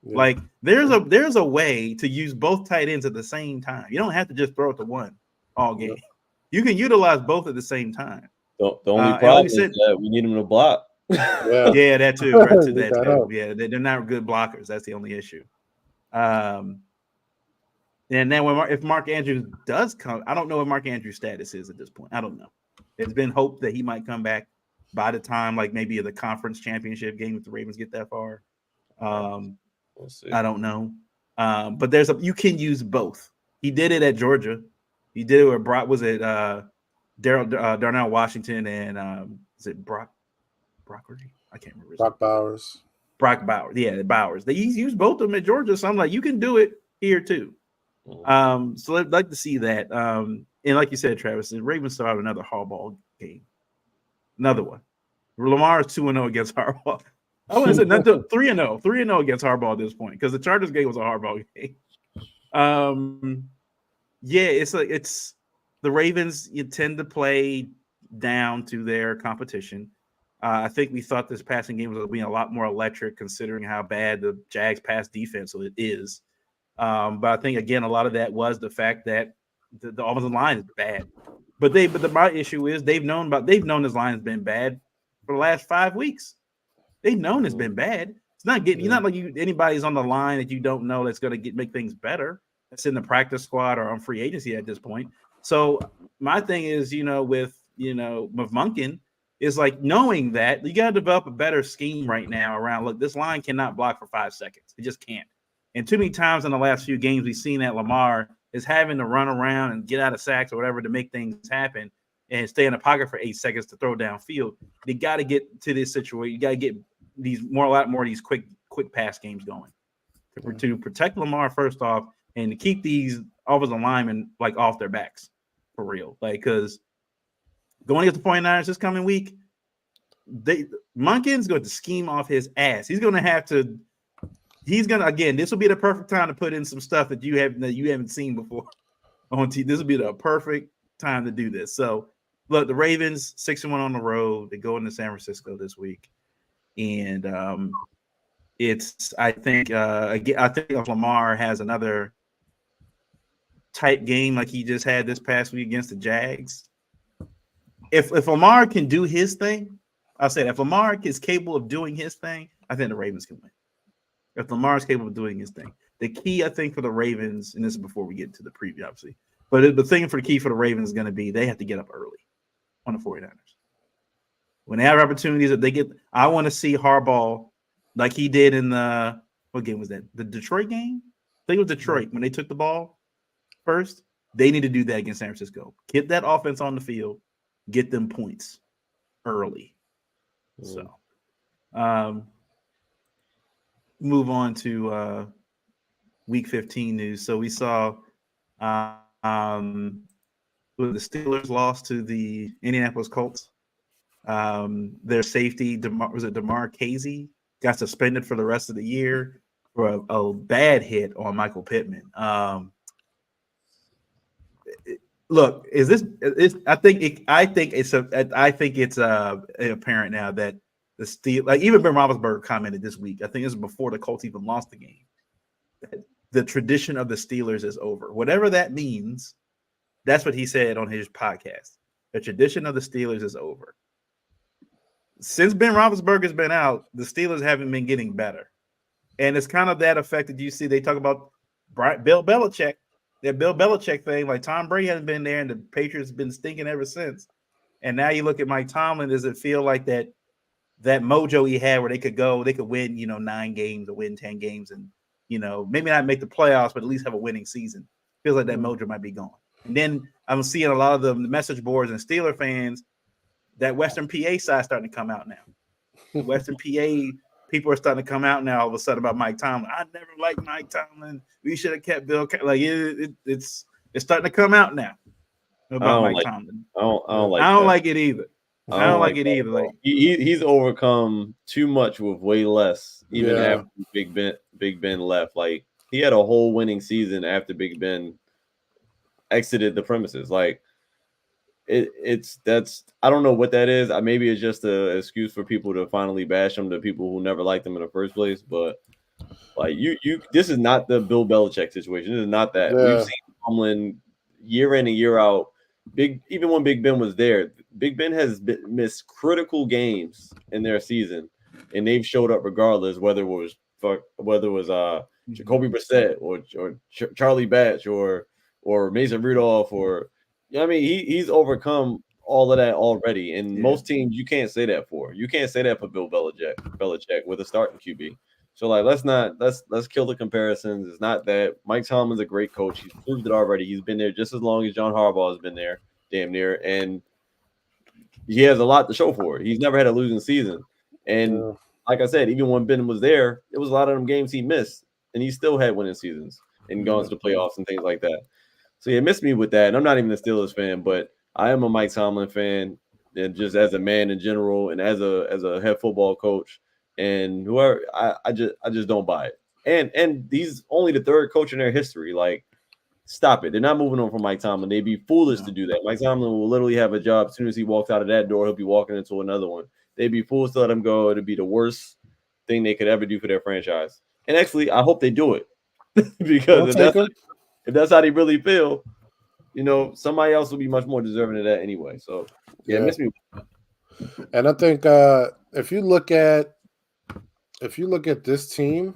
Yeah. Like there's a way to use both tight ends at the same time. You don't have to just throw it to one all game. You can utilize both at the same time. The only like problem we is said- that we need him to block. Yeah. Yeah, that too. Right to Get that that too. up. Yeah, they're not good blockers. That's the only issue. And then if Mark Andrews does come, I don't know what Mark Andrews' status is at this point. I don't know. It's been hoped that he might come back by the time, like maybe the conference championship game if the Ravens get that far. We'll see. I don't know. But you can use both. He did it at Georgia. He did it with Darnell Washington and is it Brock Purdy? I can't remember. Brock Bowers. Brock Bowers. Yeah, Bowers. They used both of them at Georgia. So I'm like, you can do it here too. So I'd like to see that. And like you said, Travis, the Ravens start another Harbaugh game. Another one. Lamar is 2-0 against Harbaugh. I want to say 3-0. 3-0 against Harbaugh at this point because the Chargers game was a Harbaugh game. Yeah, it's the Ravens. You tend to play down to their competition. I think we thought this passing game was being a lot more electric considering how bad the Jags pass defense is. But I think again a lot of that was the fact that the offensive line is bad. But my issue is they've known this line has been bad for the last 5 weeks. They've known it's been bad. It's not getting. You're not like anybody's on the line that you don't know that's going to make things better. That's in the practice squad or on free agency at this point. So my thing is, with Munkin is like knowing that you got to develop a better scheme right now around. Look, this line cannot block for 5 seconds. It just can't. And too many times in the last few games, we've seen that Lamar is having to run around and get out of sacks or whatever to make things happen and stay in the pocket for 8 seconds to throw downfield. You got to get to this situation. You got to get a lot more of these quick pass games going to protect Lamar first off and to keep these offensive linemen like off their backs for real. Like, because going against the 49ers this coming week, Munkin's going to scheme off his ass. This will be the perfect time to put in some stuff that you haven't seen before on TV. This will be the perfect time to do this. So look, the Ravens 6-1 on the road. They go into San Francisco this week. And I think if Lamar has another tight game like he just had this past week against the Jags, if Lamar can do his thing, I'll say that if Lamar is capable of doing his thing, I think the Ravens can win. If Lamar is capable of doing his thing, the key I think for the Ravens, and this is before we get to the preview, obviously, but the thing for the key for the Ravens is going to be they have to get up early on the 49ers. When they have opportunities that they get, I want to see Harbaugh like he did in what game was that? The Detroit game? I think it was Detroit when they took the ball first. They need to do that against San Francisco. Get that offense on the field, get them points early. So, move on to Week 15 news. So we saw the Steelers lost to the Indianapolis Colts. Their safety, DeMar Casey, got suspended for the rest of the year for a bad hit on Michael Pittman. Look, I think it's apparent now that the Steelers, like even Ben Roethlisberger commented this week. I think this is before the Colts even lost the game. The tradition of the Steelers is over. Whatever that means, that's what he said on his podcast. The tradition of the Steelers is over. Since Ben Roethlisberger's been out, the Steelers haven't been getting better. And it's kind of that effect that you see. They talk about Bill Belichick, that Bill Belichick thing. Like Tom Brady hasn't been there, and the Patriots have been stinking ever since. And now you look at Mike Tomlin, does it feel like that mojo he had where they could win, 9 games or win 10 games and, maybe not make the playoffs, but at least have a winning season. Feels like that mojo might be gone. And then I'm seeing a lot of the message boards and Steeler fans, that Western PA side starting to come out now. The Western PA people are starting to come out now all of a sudden about Mike Tomlin. I never liked Mike Tomlin. We should have kept Bill. Like it's starting to come out now about Mike Tomlin. I don't like it either. I don't like it either. Like he's overcome too much with way less. Even after Big Ben left, like he had a whole winning season after Big Ben exited the premises. Like that's I don't know what that is. Maybe it's just an excuse for people to finally bash him, the people who never liked him in the first place. But Like you this is not the Bill Belichick situation. This is not that. Yeah. We've seen Tomlin year in and year out. Even when Big Ben was there, Big Ben has missed critical games in their season, and they've showed up regardless, whether it was Jacoby Brissett or Charlie Batch or Mason Rudolph or I mean he's overcome all of that already. And most teams you can't say that for. You can't say that for Bill Belichick with a starting QB. So like let's kill the comparisons. It's not that Mike Tomlin's a great coach. He's proved it already. He's been there just as long as John Harbaugh has been there, damn near, and he has a lot to show for it. He's never had a losing season. And like I said, even when Ben was there, it was a lot of them games he missed, and he still had winning seasons and gone to the playoffs and things like that. So yeah, missed me with that. And I'm not even a Steelers fan, but I am a Mike Tomlin fan, and just as a man in general, and as a head football coach. And whoever I just don't buy it. And he's only the third coach in their history. Like, stop it. They're not moving on from Mike Tomlin. They'd be foolish to do that. Mike Tomlin will literally have a job as soon as he walks out of that door. He'll be walking into another one. They'd be fools to let him go. It'd be the worst thing they could ever do for their franchise. And actually, I hope they do it because if that's how they really feel, somebody else will be much more deserving of that anyway. So yeah, miss me. And I think if you look at this team,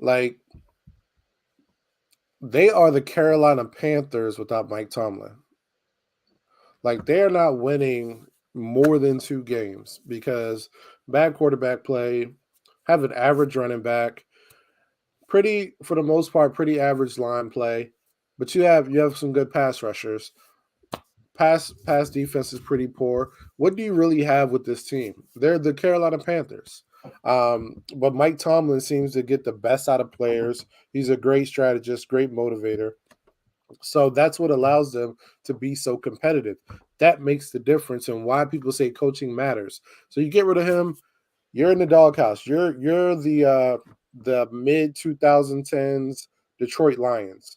like they are the Carolina Panthers without Mike Tomlin. Like they're not winning more than 2 games because bad quarterback play, have an average running back, pretty for the most part, pretty average line play, but you have some good pass rushers. Pass defense is pretty poor. What do you really have with this team? They're the Carolina Panthers. But Mike Tomlin seems to get the best out of players. He's a great strategist, great motivator. So that's what allows them to be so competitive. That makes the difference in why people say coaching matters. So you get rid of him, you're in the doghouse. You're the mid 2010s Detroit Lions.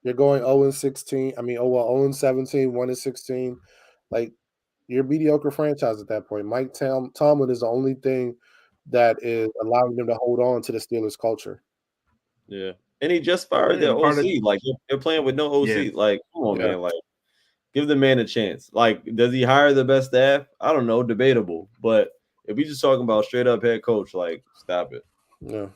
You're going 0-16. 0-17, 1-16. Like, you're a mediocre franchise at that point. Mike Tomlin is the only thing that is allowing them to hold on to the Steelers culture. Yeah. And he just fired their OC. Like, they're playing with no OC. Yeah. Like, come on, man. Like, give the man a chance. Like, does he hire the best staff? I don't know. Debatable. But if we just talking about straight up head coach, like, stop it. Yeah.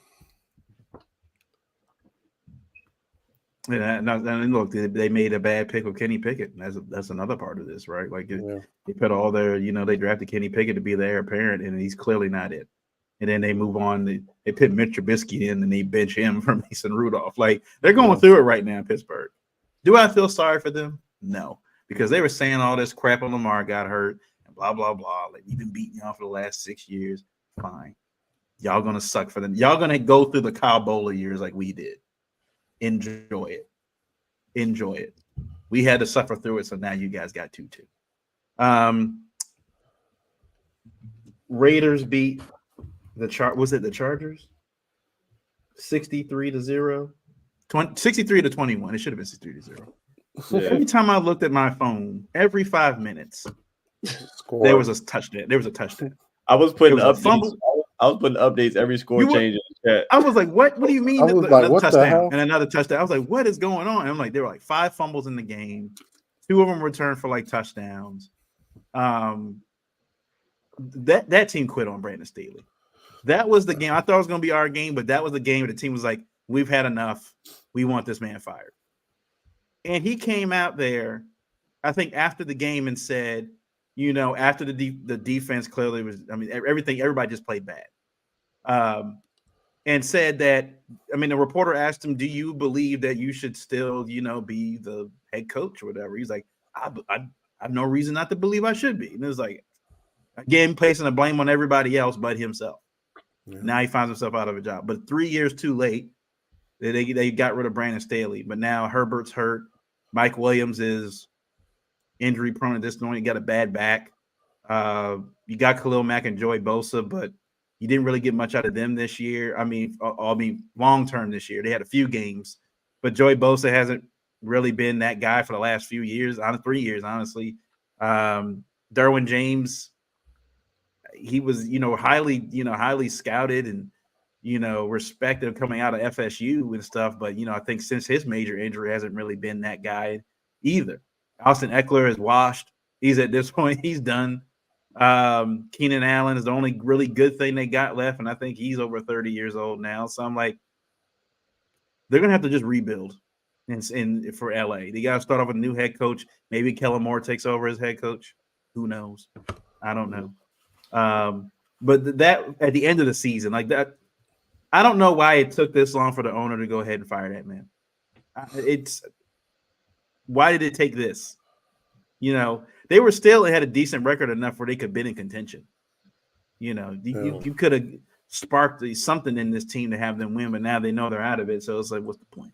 Yeah, and look, they made a bad pick with Kenny Pickett. That's another part of this, right? Like they put all their, they drafted Kenny Pickett to be the heir apparent, and he's clearly not it. And then they move on. They put Mitch Trubisky in, and they bench him for Mason Rudolph. Like they're going through it right now in Pittsburgh. Do I feel sorry for them? No, because they were saying all this crap on Lamar got hurt and blah blah blah. Like we've been beating y'all for the last 6 years. Fine, y'all gonna suck for them. Y'all gonna go through the Kyle Bola years like we did. Enjoy it. We had to suffer through it, so now you guys got to too. Raiders beat the Chargers 63-0, 63-21. It should have been 63-0. Yeah. Every time I looked at my phone, every 5 minutes, there was a touchdown. I was putting updates. I was putting updates every score change in the chat. I was like, what do you mean? I was like, what touchdown the hell? And another touchdown. I was like, what is going on? And I'm like, there were like 5 fumbles in the game. 2 of them returned for like touchdowns. That team quit on Brandon Staley. That was the game. I thought it was going to be our game, but that was the game where the team was like, we've had enough. We want this man fired. And he came out there, I think, after the game and said, after the defense clearly was, everybody just played bad. And said that, the reporter asked him, do you believe that you should still, be the head coach or whatever? He's like, I have no reason not to believe I should be. And it was like, again, placing the blame on everybody else but himself. Yeah. Now he finds himself out of a job. But 3 years too late, they got rid of Brandon Staley. But now Herbert's hurt. Mike Williams is injury prone at this point. He got a bad back. You got Khalil Mack and Joey Bosa, but you didn't really get much out of them this year. Long term this year. They had a few games, but Joey Bosa hasn't really been that guy for the last 3 years, honestly. Derwin James, he was, highly scouted, and respect of coming out of FSU and stuff. But, I think since his major injury hasn't really been that guy either. Austin Eckler is washed. He's at this point, he's done. Keenan Allen is the only really good thing they got left, and I think he's over 30 years old now. So I'm like, they're gonna have to just rebuild for LA. They gotta start off with a new head coach. Maybe Kellen Moore takes over as head coach. Who knows? I don't know. But that at the end of the season, like that, I don't know why it took this long for the owner to go ahead and fire that man. Why did it take this? They were still had a decent record enough where they could be in contention. You could have sparked something in this team to have them win, but now they know they're out of it. So it's like, what's the point?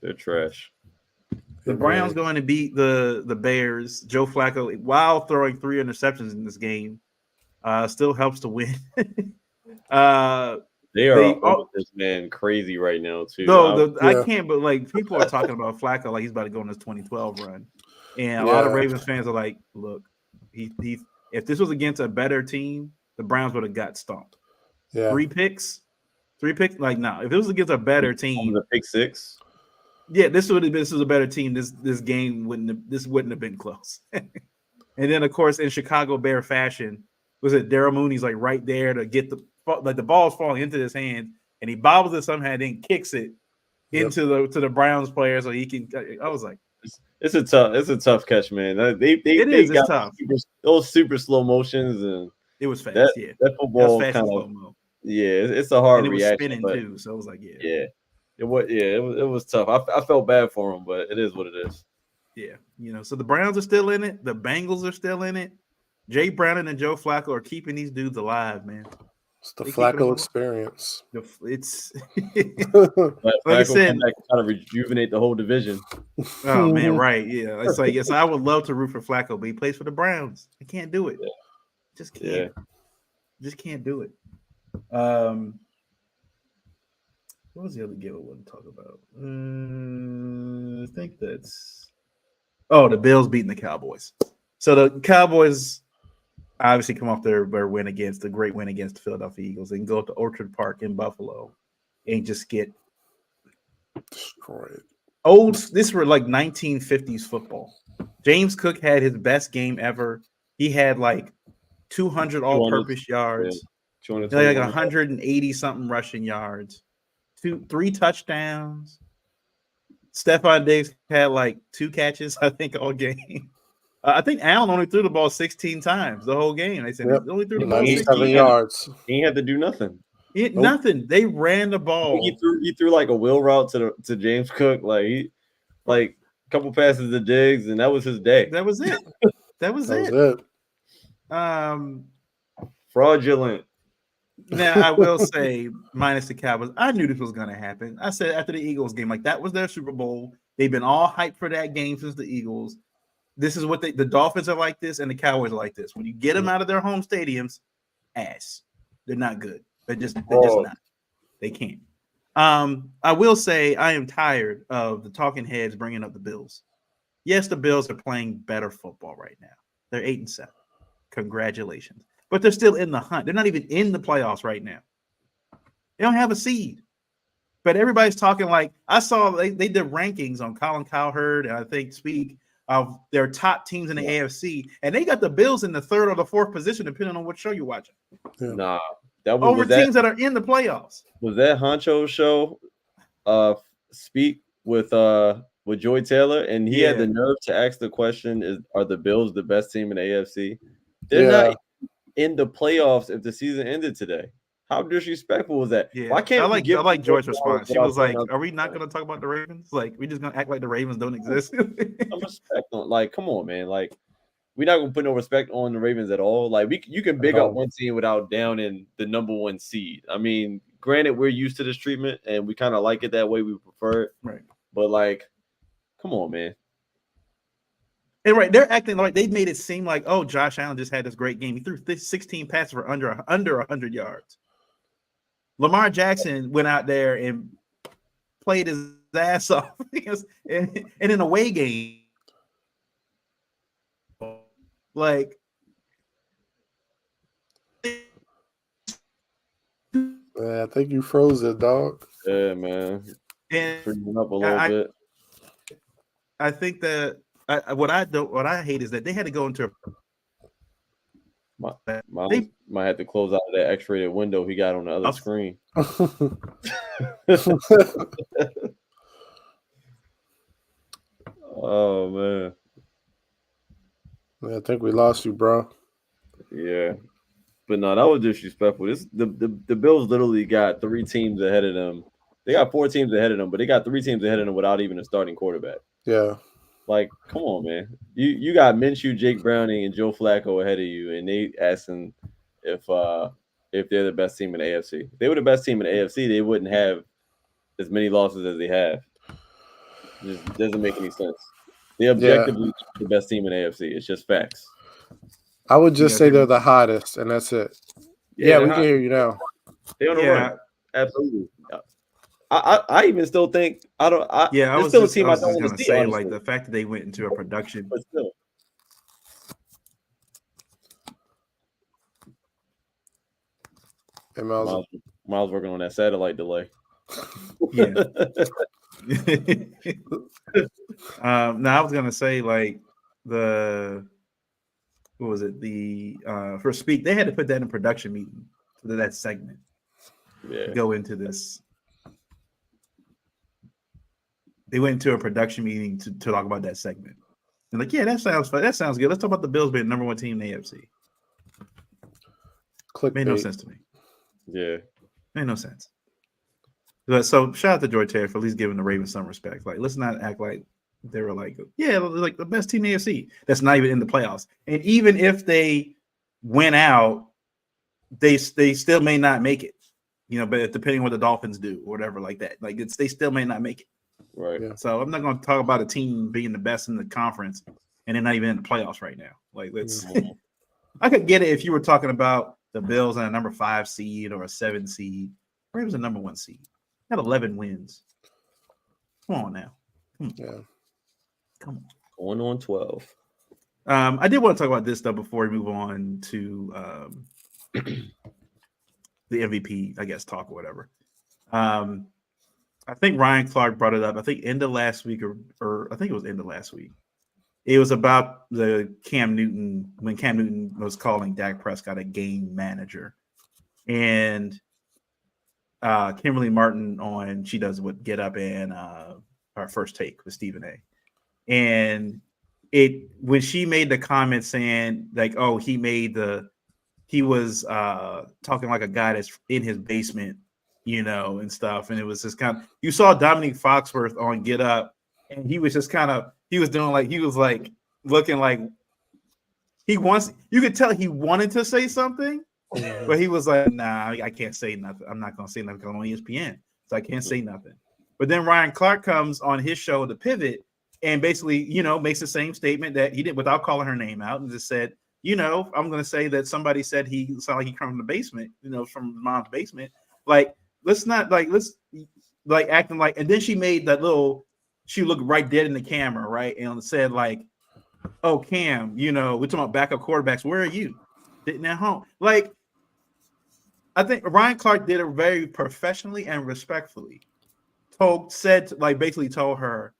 They're trash. The Browns going to beat the Bears. Joe Flacco, while throwing 3 interceptions in this game, still helps to win. They are this man crazy right now too. No, I can't. But like people are talking about Flacco like he's about to go on his 2012 run, and a lot of Ravens fans are like, "Look, he if this was against a better team, the Browns would have got stomped. Yeah. 3 picks, like no. If it was against a better team, the pick 6. Yeah, this was a better team. This game wouldn't have been close. And then of course in Chicago Bear fashion, was it Daryl Mooney's like right there to get the ball's falling into his hand, and he bobbles it somehow, and then kicks it into the Browns player so he can. I was like, it's a tough catch, man. They got tough. Those super slow motions, and it was fast. That football kind of it's a hard reaction. It was spinning too, so it was like it was tough. I felt bad for him, but it is what it is. Yeah, so the Browns are still in it. The Bengals are still in it. Jay Brown and Joe Flacco are keeping these dudes alive, man. It's the Flacco experience. It's like I said, kind of rejuvenate the whole division. Oh man, right? Yeah, it's like I would love to root for Flacco, but he plays for the Browns. I can't do it. Just can't. Just can't do it. What was the other game I want to talk about? I think that's the Bills beating the Cowboys. So the Cowboys obviously come off their win against the great win against the Philadelphia Eagles and go to Orchard Park in Buffalo and just get destroyed. This were like 1950s football. James Cook had his best game ever. He had like 200 all-purpose yards, like 180 something rushing yards, 3 touchdowns. Stephon Diggs had like 2 catches, I think, all game. I think Allen only threw the ball 16 times the whole game. They said he only threw the ball 97 yards. He had to do nothing. Nothing. They ran the ball. He threw like a wheel route to James Cook, like a couple passes to Diggs, and that was his day. That was it. That was it. Fraudulent. Now I will say, minus the Cowboys, I knew this was going to happen. I said after the Eagles game, like that was their Super Bowl. They've been all hyped for that game since the Eagles. This is what the Dolphins are like this, and the Cowboys are like this. When you get them out of their home stadiums, ass. They're not good. They're just not. They can't. I will say I am tired of the talking heads bringing up the Bills. Yes, the Bills are playing better football right now. They're 8-7. Congratulations. But they're still in the hunt. They're not even in the playoffs right now. They don't have a seed. But everybody's talking like I saw they did rankings on Colin Cowherd and I think Speak of their top teams in the AFC, and they got the Bills in the 3rd or the 4th position, depending on what show you're watching. Nah, that was teams that are in the playoffs. Was that Honcho show? Speak with Joy Taylor, and he had the nerve to ask the question: "Are the Bills the best team in the AFC?" They're not in the playoffs if the season ended today. How disrespectful was that? Yeah. Why can't I like Joy's response? She was like, "Are we not going to talk about the Ravens? Like, we just going to act like the Ravens don't exist?" Some respect on, like, come on, man. Like, we're not going to put no respect on the Ravens at all. Like, you can big up one team without downing the number 1 seed. I mean, granted, we're used to this treatment and we kind of like it that way. We prefer it, right? But like, come on, man. And they're acting like they made it seem like, oh, Josh Allen just had this great game. He threw 16 passes for under 100 yards. Lamar Jackson went out there and played his ass off in an away game. Like, Yeah, I think you froze it, dog. Yeah, man. And Freezing up a little bit. I think that what I hate is that they had to go into Miles might have to close out of that X-rated window he got on the other screen. Oh man. I think we lost you, bro. Yeah. But no, that was disrespectful. The Bills literally got 3 teams ahead of them. They got 4 teams ahead of them, but they got 3 teams ahead of them without even a starting quarterback. Yeah. Like, come on, man. You got Minshew, Jake Browning, and Joe Flacco ahead of you, and they asking if they're the best team in the AFC. If they were the best team in the AFC, they wouldn't have as many losses as they have. It just doesn't make any sense. They objectively the best team in the AFC. It's just facts. I would just say they're the hottest, and that's it. Yeah, we can hear you now. They're on the run. Absolutely. I even still think I was still a team I don't want to see. Say, like the fact that they went into a production, but still. Hey, Miles working on that satellite delay. Yeah. No, I was gonna say like what was it? For Speak, they had to put that in production meeting for that segment. Yeah. To go into this. They went into a production meeting to talk about that segment. And like, yeah, that sounds fun. That sounds good. Let's talk about the Bills being number 1 team in the AFC. Made no sense to me. Yeah. Made no sense. But so shout out to Joy Terry for at least giving the Ravens some respect. Like, let's not act like they were like, yeah, like the best team in the AFC. That's not even in the playoffs. And even if they went out, they still may not make it. You know, but depending on what the Dolphins do or whatever like that. Like they still may not make it. Right. Yeah. So I'm not going to talk about a team being the best in the conference and they're not even in the playoffs right now. Like let's I could get it if you were talking about the Bills and a number 5 seed or a 7 seed. Ravens a number 1 seed. Got 11 wins. Come on now. Yeah. Come on. Going on 12. I did want to talk about this stuff before we move on to the MVP, I guess, talk or whatever. I think Ryan Clark brought it up. I think end of last week or I think it was end of last week. It was about the Cam Newton when Cam Newton was calling Dak Prescott a game manager. And Kimberly Martin she does what Get Up and our First Take with Stephen A. And when she made the comment saying like, oh, he was talking like a guy that's in his basement, you know, and stuff. And it was just kind of, you saw Dominique Foxworth on Get Up, and he was just kind of, he was looking like you could tell he wanted to say something, but he was like, nah, I can't say nothing. I'm not going to say nothing because I'm on ESPN, so I can't say nothing. But then Ryan Clark comes on his show, The Pivot, and basically, you know, makes the same statement that he did without calling her name out and just said, you know, I'm going to say that somebody said he sounded like he came from the basement, you know, from mom's basement. Like, let's acting like, and then she made that she looked right dead in the camera, right? And said like, oh, Cam, you know, we're talking about backup quarterbacks. Where are you? Sitting at home. Like, I think Ryan Clark did it very professionally and respectfully. Basically told her,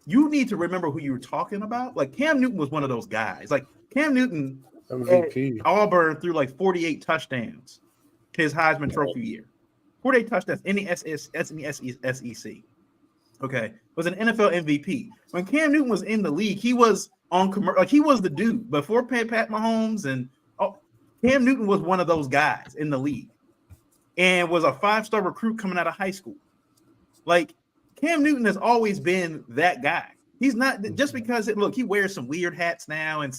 you need to remember who you were talking about. Like Cam Newton was one of those guys. Like Cam Newton MVP. at Auburn threw like 48 touchdowns his Heisman Trophy year. 48 touchdowns in the SEC. Okay, was an NFL MVP. When Cam Newton was in the league, he was on commercial. Like he was the dude before Pat Mahomes, and Cam Newton was one of those guys in the league, and was a 5-star recruit coming out of high school. Like Cam Newton has always been that guy. He's not just because he wears some weird hats now and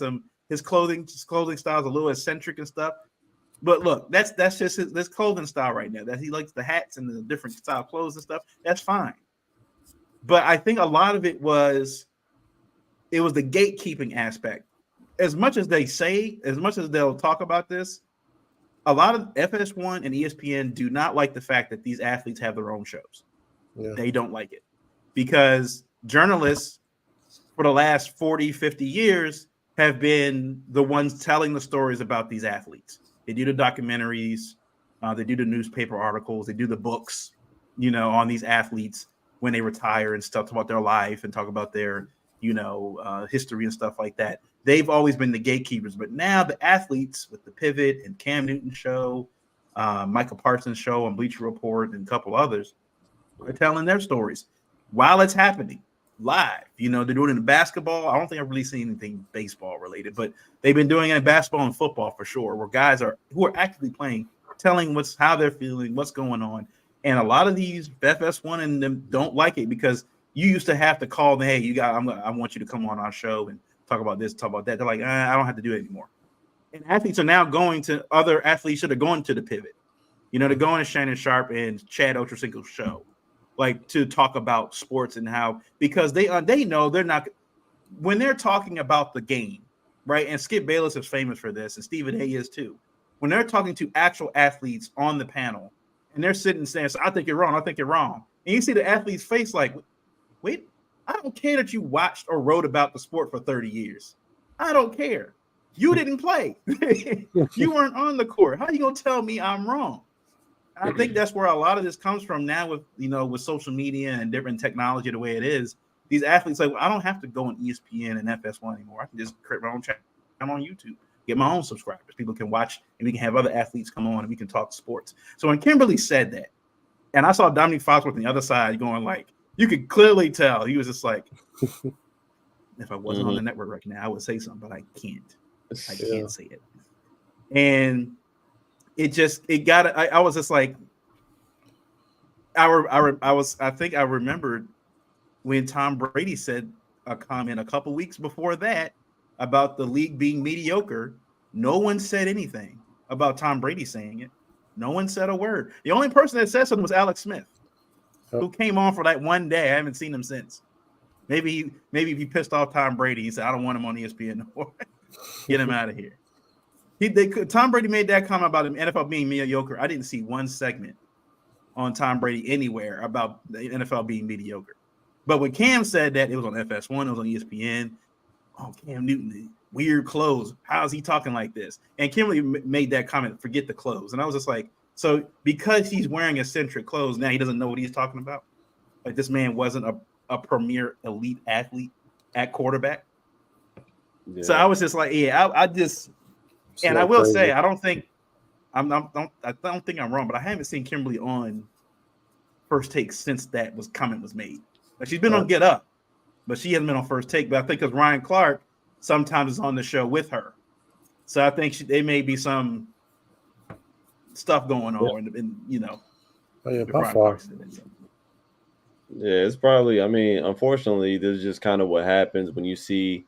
his clothing style is a little eccentric and stuff. But look, that's just his clothing style right now. That he likes the hats and the different style clothes and stuff. That's fine. But I think a lot of it was the gatekeeping aspect. As much as they'll talk about this, a lot of FS1 and ESPN do not like the fact that these athletes have their own shows. Yeah. They don't like it because journalists for the last 40, 50 years have been the ones telling the stories about these athletes. They do the documentaries. They do the newspaper articles. They do the books, on these athletes when they retire and stuff, talk about their life and talk about their, history and stuff like that. They've always been the gatekeepers, but now the athletes with the Pivot and Cam Newton show, Michael Parsons show on Bleacher Report, and a couple others are telling their stories while it's happening live. They're doing it in basketball. I don't think I've really seen anything baseball related, but they've been doing it in basketball and football for sure, where guys who are actively playing, telling how they're feeling, what's going on. And a lot of these FS1 and them don't like it because you used to have to call them, hey, I want you to come on our show and talk about this, talk about that. They're like, I don't have to do it anymore. And athletes are now going to other athletes that are going to the Pivot. They're going to Shannon Sharp and Chad Ochocinco's show, like to talk about sports and how, because they know they're not, when they're talking about the game, right? And Skip Bayless is famous for this, and Stephen A is too. When they're talking to actual athletes on the panel, and they're sitting saying, so I think you're wrong, I think you're wrong. And you see the athlete's face like, wait, I don't care that you watched or wrote about the sport for 30 years. I don't care. You didn't play. You weren't on the court. How are you going to tell me I'm wrong? I think that's where a lot of this comes from now with, with social media and different technology the way it is. These athletes like, well, I don't have to go on ESPN and FS1 anymore. I can just create my own channel on YouTube, get my own subscribers. People can watch, and we can have other athletes come on and we can talk sports. So when Kimberly said that, and I saw Dominique Foxworth on the other side going like, you could clearly tell he was just like, if I wasn't on the network right now, I would say something, but I can't. I can't say it. And I was just like, I think I remembered when Tom Brady said a comment a couple weeks before that about the league being mediocre. No one said anything about Tom Brady saying it. No one said a word. The only person that said something was Alex Smith, who came on for that one day. I haven't seen him since. Maybe he pissed off Tom Brady. He said, I don't want him on ESPN no more. Get him out of here. Tom Brady made that comment about him, NFL being mediocre. I didn't see one segment on Tom Brady anywhere about the NFL being mediocre. But when Cam said that, it was on FS1, it was on ESPN. Oh, Cam Newton, weird clothes. How is he talking like this? And Kimberly made that comment, forget the clothes. And I was just like, so because he's wearing eccentric clothes, now he doesn't know what he's talking about? Like this man wasn't a premier elite athlete at quarterback? Yeah. So I was just like, I just – and I will say, I don't think I'm wrong, but I haven't seen Kimberly on First Take since that comment was made. Like she's been on Get Up, but she hasn't been on First Take. But I think because Ryan Clark sometimes is on the show with her, so I think there may be some stuff going on, and Oh yeah, by far. Yeah, it's probably. I mean, unfortunately, this is just kind of what happens when you see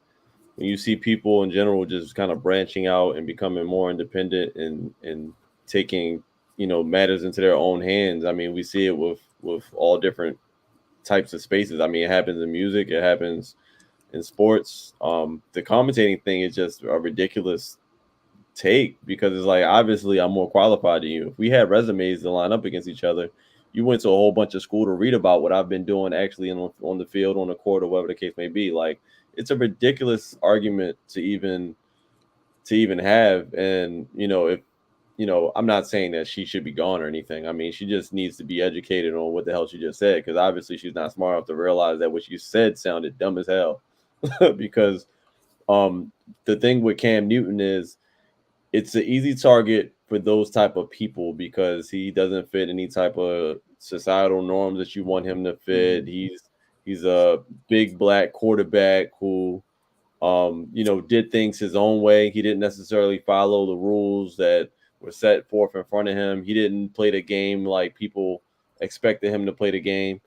people in general just kind of branching out and becoming more independent and taking, matters into their own hands. I mean, we see it with all different types of spaces. I mean, it happens in music, it happens in sports. The commentating thing is just a ridiculous take because it's like, obviously I'm more qualified than you. If we had resumes to line up against each other, you went to a whole bunch of school to read about what I've been doing actually on the field, on the court, or whatever the case may be. Like, it's a ridiculous argument to even have. And, if, I'm not saying that she should be gone or anything. I mean, she just needs to be educated on what the hell she just said, because obviously she's not smart enough to realize that what she said sounded dumb as hell. Because the thing with Cam Newton is it's an easy target for those type of people because he doesn't fit any type of societal norms that you want him to fit. He's a big black quarterback who, did things his own way. He didn't necessarily follow the rules that were set forth in front of him. He didn't play the game like people expected him to play the game.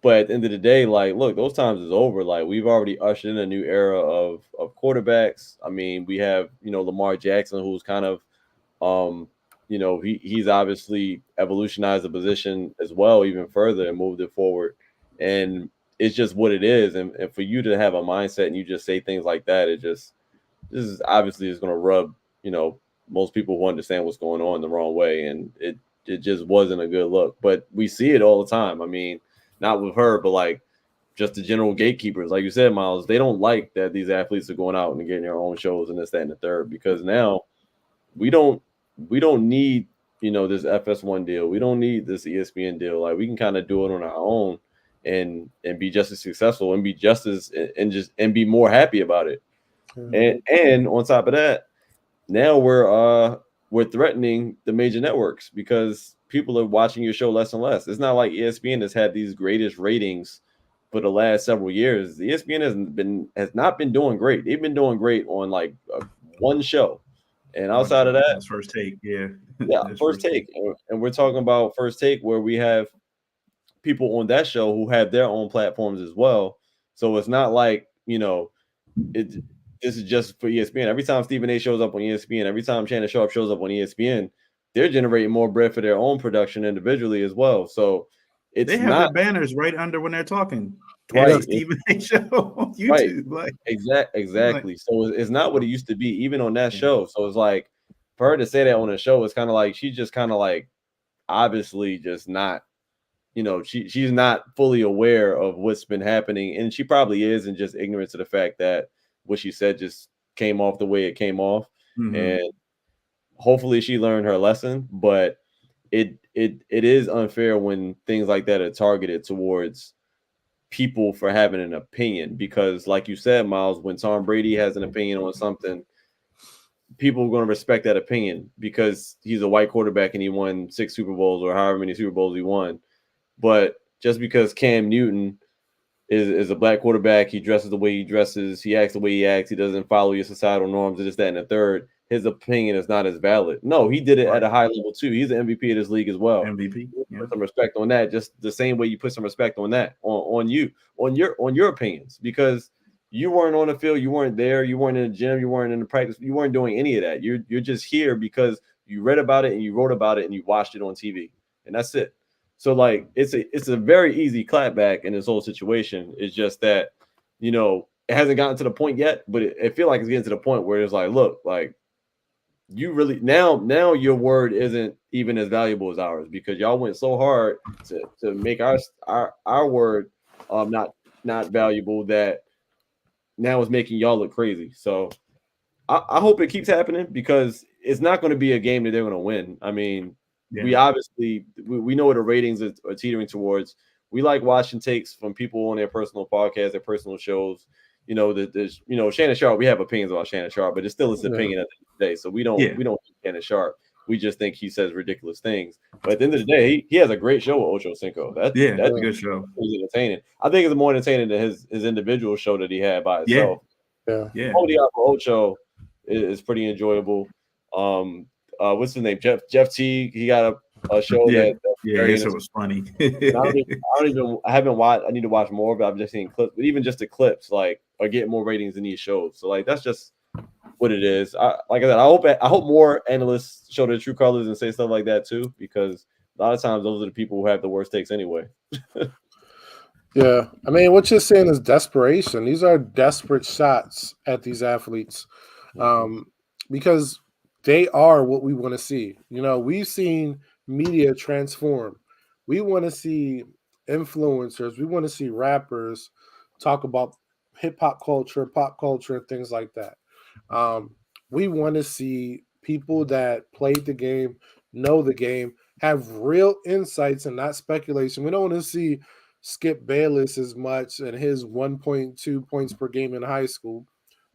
But at the end of the day, like, look, those times is over. Like, we've already ushered in a new era of quarterbacks. I mean, we have, Lamar Jackson, who's kind of, he's obviously evolutionized the position as well, even further, and moved it forward. And it's just what it is. And for you to have a mindset and you just say things like that, this is obviously is going to rub, most people who understand what's going on the wrong way. And it just wasn't a good look. But we see it all the time. I mean, not with her, but like just the general gatekeepers. Like you said, Miles, they don't like that these athletes are going out and getting their own shows and this, that, and the third, because now we don't need this FS1 deal. We don't need this ESPN deal. Like, we can kind of do it on our own and be just as successful and be just as and be more happy about it. And on top of that, now we're threatening the major networks because people are watching your show less and less. It's not like ESPN has had these greatest ratings for the last several years. The ESPN has not been doing great. They've been doing great on like one show, and outside of that, that's First Take. Yeah, First Take, and we're talking about First Take, where we have people on that show who have their own platforms as well. So it's not like this is just for ESPN. Every time Stephen A shows up on ESPN, every time Shannon Sharpe shows up on ESPN, they're generating more bread for their own production individually as well. So they have their banners right under when they're talking. Right, Stephen A show on YouTube. Right. Exactly. So it's not what it used to be, even on that show. So it's like for her to say that on a show, it's kind of like she's just kind of like obviously just not, she's not fully aware of what's been happening, and she probably is, and just ignorant to the fact that what she said just came off the way it came off. And hopefully she learned her lesson, but it is unfair when things like that are targeted towards people for having an opinion, because like you said, Miles, when Tom Brady has an opinion on something, people are going to respect that opinion because he's a white quarterback and he won 6 Super Bowls or however many Super Bowls he won. But just because Cam Newton is a black quarterback, he dresses the way he dresses, he acts the way he acts, he doesn't follow your societal norms, and this, that, and the third, his opinion is not as valid. No, he did it at a high level too. He's an MVP of this league as well. MVP. Put some respect on that, just the same way you put some respect on that, on your opinions, because you weren't on the field, you weren't there, you weren't in the gym, you weren't in the practice, you weren't doing any of that. You're just here because you read about it and you wrote about it and you watched it on TV, and that's it. So like it's a very easy clapback in this whole situation. It's just that it hasn't gotten to the point yet, but it feels like it's getting to the point where it's like, look, like you really now your word isn't even as valuable as ours, because y'all went so hard to make our word not valuable that now it's making y'all look crazy. So I hope it keeps happening, because it's not going to be a game that they're going to win. I mean, we obviously we know what the ratings are teetering towards. We like watching takes from people on their personal podcasts, their personal shows. There's Shannon Sharpe. We have opinions about Shannon Sharpe, but it's still his opinion at the end of the day. So we don't hate Shannon Sharpe. We just think he says ridiculous things. But at the end of the day, he has a great show with Ocho Cinco. That's a good show. He's entertaining. I think it's more entertaining than his individual show that he had by himself. Yeah. Holding out for Ocho is pretty enjoyable. What's his name? Jeff Teague. He got a show that his show was funny. I haven't watched. I need to watch more, but I've just seen clips. But even just the clips, like, are getting more ratings than these shows. So like that's just what it is. Like I said, I hope more analysts show their true colors and say stuff like that too, because a lot of times those are the people who have the worst takes anyway. Yeah, I mean, what you're saying is desperation. These are desperate shots at these athletes, because they are what we want to see. We've seen media transform. We want to see influencers. We want to see rappers talk about hip hop culture, pop culture, and things like that. We want to see people that played the game, know the game, have real insights and not speculation. We don't want to see Skip Bayless as much and his 1.2 points per game in high school.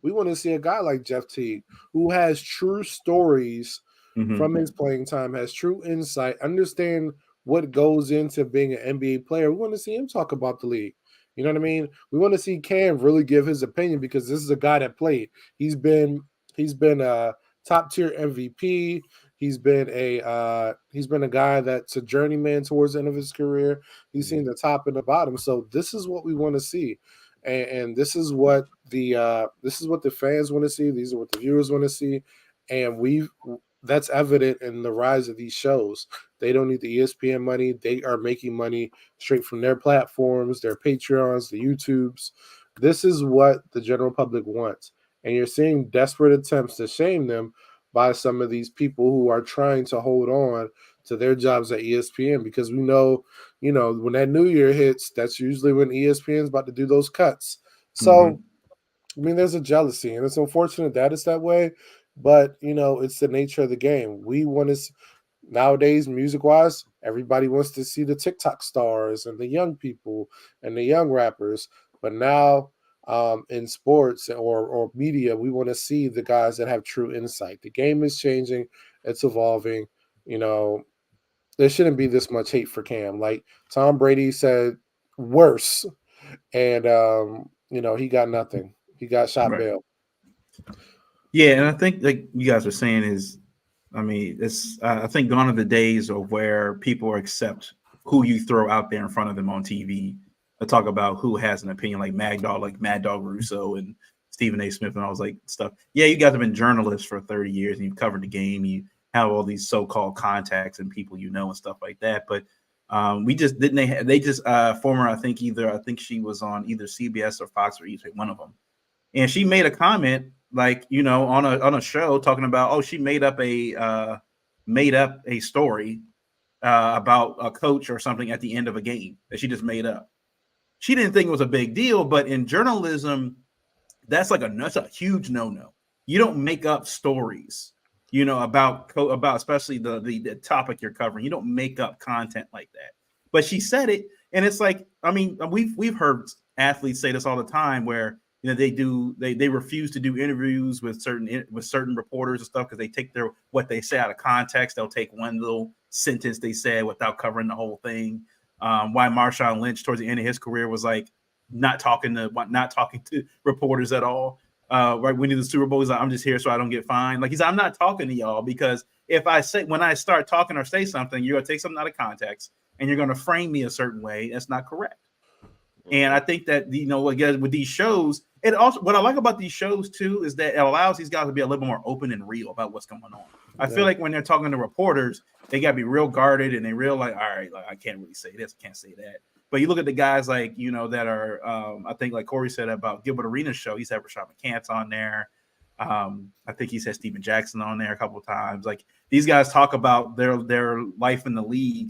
We want to see a guy like Jeff Teague who has true stories from his playing time, has true insight, understand what goes into being an NBA player. We want to see him talk about the league. You know what I mean? We want to see Cam really give his opinion, because this is a guy that played. He's been a top tier MVP. He's been a guy that's a journeyman towards the end of his career. He's seen the top and the bottom. So this is what we want to see. And this is what the fans want to see. These are what the viewers want to see, and that's evident in the rise of these shows. They don't need the ESPN money; they are making money straight from their platforms, their Patreons, the YouTubes. This is what the general public wants, and you're seeing desperate attempts to shame them by some of these people who are trying to hold on to their jobs at ESPN, because we know, when that new year hits, that's usually when ESPN's about to do those cuts. So, I mean, there's a jealousy, and it's unfortunate that it's that way, but, it's the nature of the game. We want to nowadays, music-wise, everybody wants to see the TikTok stars and the young people and the young rappers. But now, in sports or media, we want to see the guys that have true insight. The game is changing; it's evolving. You know, there shouldn't be this much hate for Cam. Like Tom Brady said, worse, and he got nothing. He got shot Right. bail. Yeah, and I think like you guys are saying is, I mean, it's I think gone are the days of where people accept who you throw out there in front of them on TV to talk about who has an opinion, like Mad Dog Russo and Stephen A. Smith and all this like stuff. Yeah, you guys have been journalists for 30 years and you've covered the game. You have all these so-called contacts and people you know and stuff like that. But we just didn't they just former I think she was on either CBS or Fox or either one of them, and she made a comment like on a show talking about she made up a story about a coach or something at the end of a game that she just made up. She didn't think it was a big deal, but in journalism, that's a huge no. You don't make up stories, about especially the topic you're covering. You don't make up content like that. But she said it, and it's like, I mean, we've heard athletes say this all the time, where they refuse to do interviews with certain reporters and stuff because they take what they say out of context. They'll take one little sentence they said without covering the whole thing. Why Marshawn Lynch towards the end of his career was like not talking to reporters at all. Right when he was the Super Bowl, he's like, I'm just here so I don't get fined. Like he's like, I'm not talking to y'all because when I start talking or say something, you're gonna take something out of context and you're gonna frame me a certain way. That's not correct. And I think that again with these shows, it also what I like about these shows too is that it allows these guys to be a little bit more open and real about what's going on. I feel like when they're talking to reporters, they gotta be real guarded and they real like, all right, like I can't really say this, I can't say that. But you look at the guys like that are I think like Corey said about Gilbert Arenas show, he's had Rashad McCants on there. I think he's had Steven Jackson on there a couple of times. Like these guys talk about their life in the league.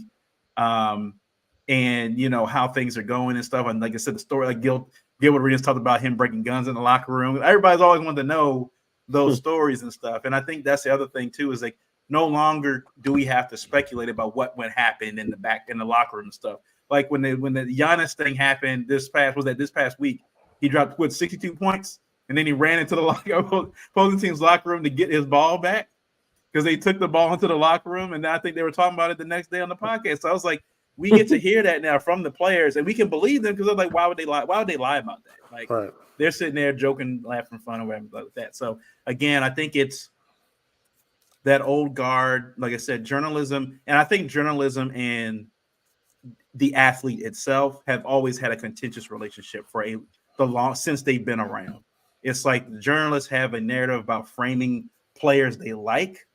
And how things are going and stuff. And like I said, the story like Gilbert Arenas talked about him breaking guns in the locker room. Everybody's always wanted to know those stories and stuff. And I think that's the other thing too, is like no longer do we have to speculate about what happened in the locker room and stuff. Like when the Giannis thing happened this past week, he dropped 62 points and then he ran into the opposing team's locker room to get his ball back because they took the ball into the locker room. And I think they were talking about it the next day on the podcast. So I was like, we get to hear that now from the players, and we can believe them because they're like, why would they lie? Why would they lie about that? Like They're sitting there joking, laughing, fun, or whatever like that. So again, I think it's that old guard, like I said, journalism, and I think journalism and the athlete itself have always had a contentious relationship since they've been around. It's like journalists have a narrative about framing players they like,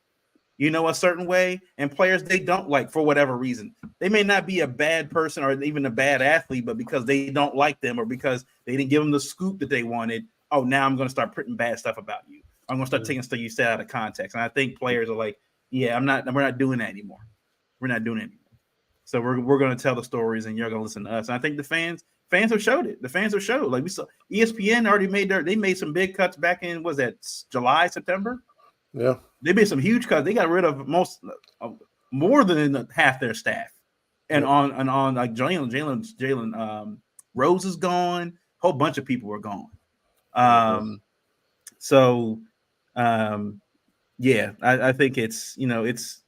a certain way, and players they don't like for whatever reason. They may not be a bad person or even a bad athlete, but because they don't like them or because they didn't give them the scoop that they wanted, now I'm going to start putting bad stuff about you. I'm going to start taking stuff you said out of context. And I think players are like, yeah, we're not doing that anymore. We're not doing it anymore. So we're going to tell the stories and you're going to listen to us. And I think the fans have showed it. The fans have showed. Like we saw ESPN already made some big cuts back in, was that July, September? Yeah. They made some huge cuts. They got rid of more than half their staff, and on like Jalen Rose is gone. A whole bunch of people are gone. Yeah, I think it's it's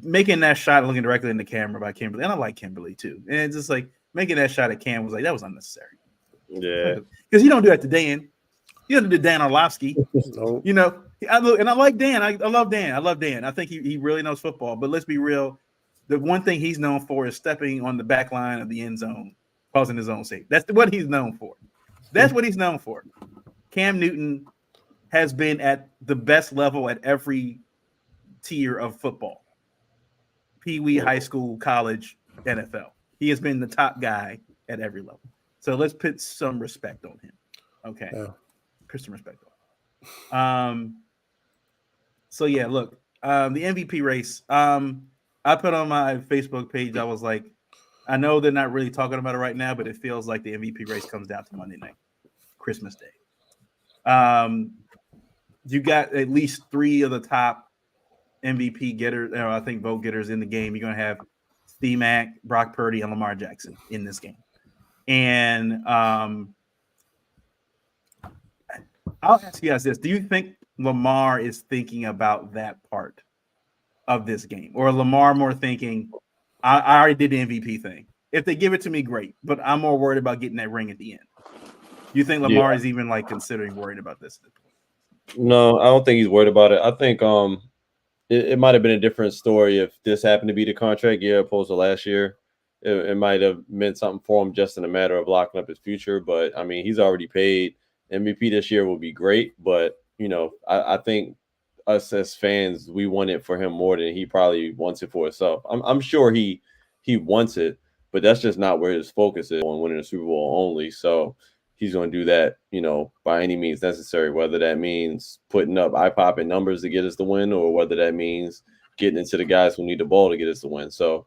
making that shot looking directly in the camera by Kimberly, and I like Kimberly too. And it's just like making that shot at Cam was like that was unnecessary. Yeah, because you don't do that to Dan. You don't do Dan Orlovsky. Nope. I like Dan. I love Dan. I love Dan. I think he really knows football. But let's be real. The one thing he's known for is stepping on the back line of the end zone, causing his own sake. That's what he's known for. That's what he's known for. Cam Newton has been at the best level at every tier of football. Pee wee, high school, college, NFL. He has been the top guy at every level. So let's put some respect on him. Okay. Yeah. Put some respect on. So yeah, look, the MVP race. I put on my Facebook page. I was like, I know they're not really talking about it right now, but it feels like the MVP race comes down to Monday night, Christmas Day. You got at least three of the top MVP getters, I think vote getters in the game. You're going to have Steve Mack, Brock Purdy, and Lamar Jackson in this game. And I'll ask you guys this. Do you think Lamar is thinking about that part of this game? Or Lamar more thinking, I already did the MVP thing. If they give it to me, great. But I'm more worried about getting that ring at the end. Do you think Lamar is even like considering worried about this? No, I don't think he's worried about it. I think it might have been a different story if this happened to be the contract year opposed to last year. It might have meant something for him just in a matter of locking up his future. But I mean, he's already paid. MVP this year will be great, but I think us as fans, we want it for him more than he probably wants it for himself. I'm sure he wants it, but that's just not where his focus is on winning the Super Bowl only. So he's going to do that, by any means necessary, whether that means putting up eye-popping numbers to get us the win or whether that means getting into the guys who need the ball to get us the win. So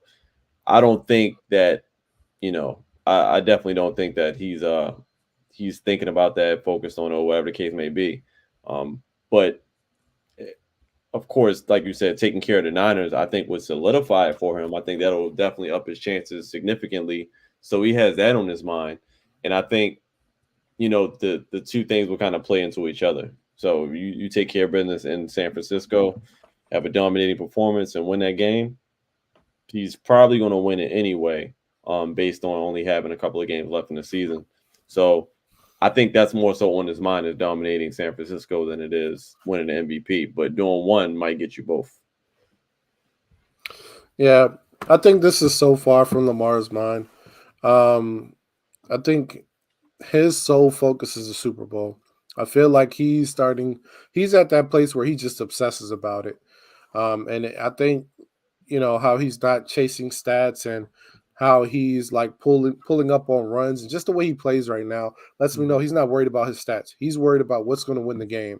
I don't think that, I definitely don't think that he's thinking about that, focused on it, or whatever the case may be. But of course, like you said, taking care of the Niners, I think would solidify it for him. I think that'll definitely up his chances significantly. So he has that on his mind. And I think, the two things will kind of play into each other. So you take care of business in San Francisco, have a dominating performance and win that game. He's probably going to win it anyway, based on only having a couple of games left in the season. So I think that's more so on his mind, is dominating San Francisco than it is winning the MVP. But doing one might get you both. Yeah, I think this is so far from Lamar's mind. I think his sole focus is the Super Bowl. I feel like he's at that place where he just obsesses about it. And I think, how he's not chasing stats and how he's like pulling up on runs and just the way he plays right now lets me know he's not worried about his stats. He's worried about what's going to win the game.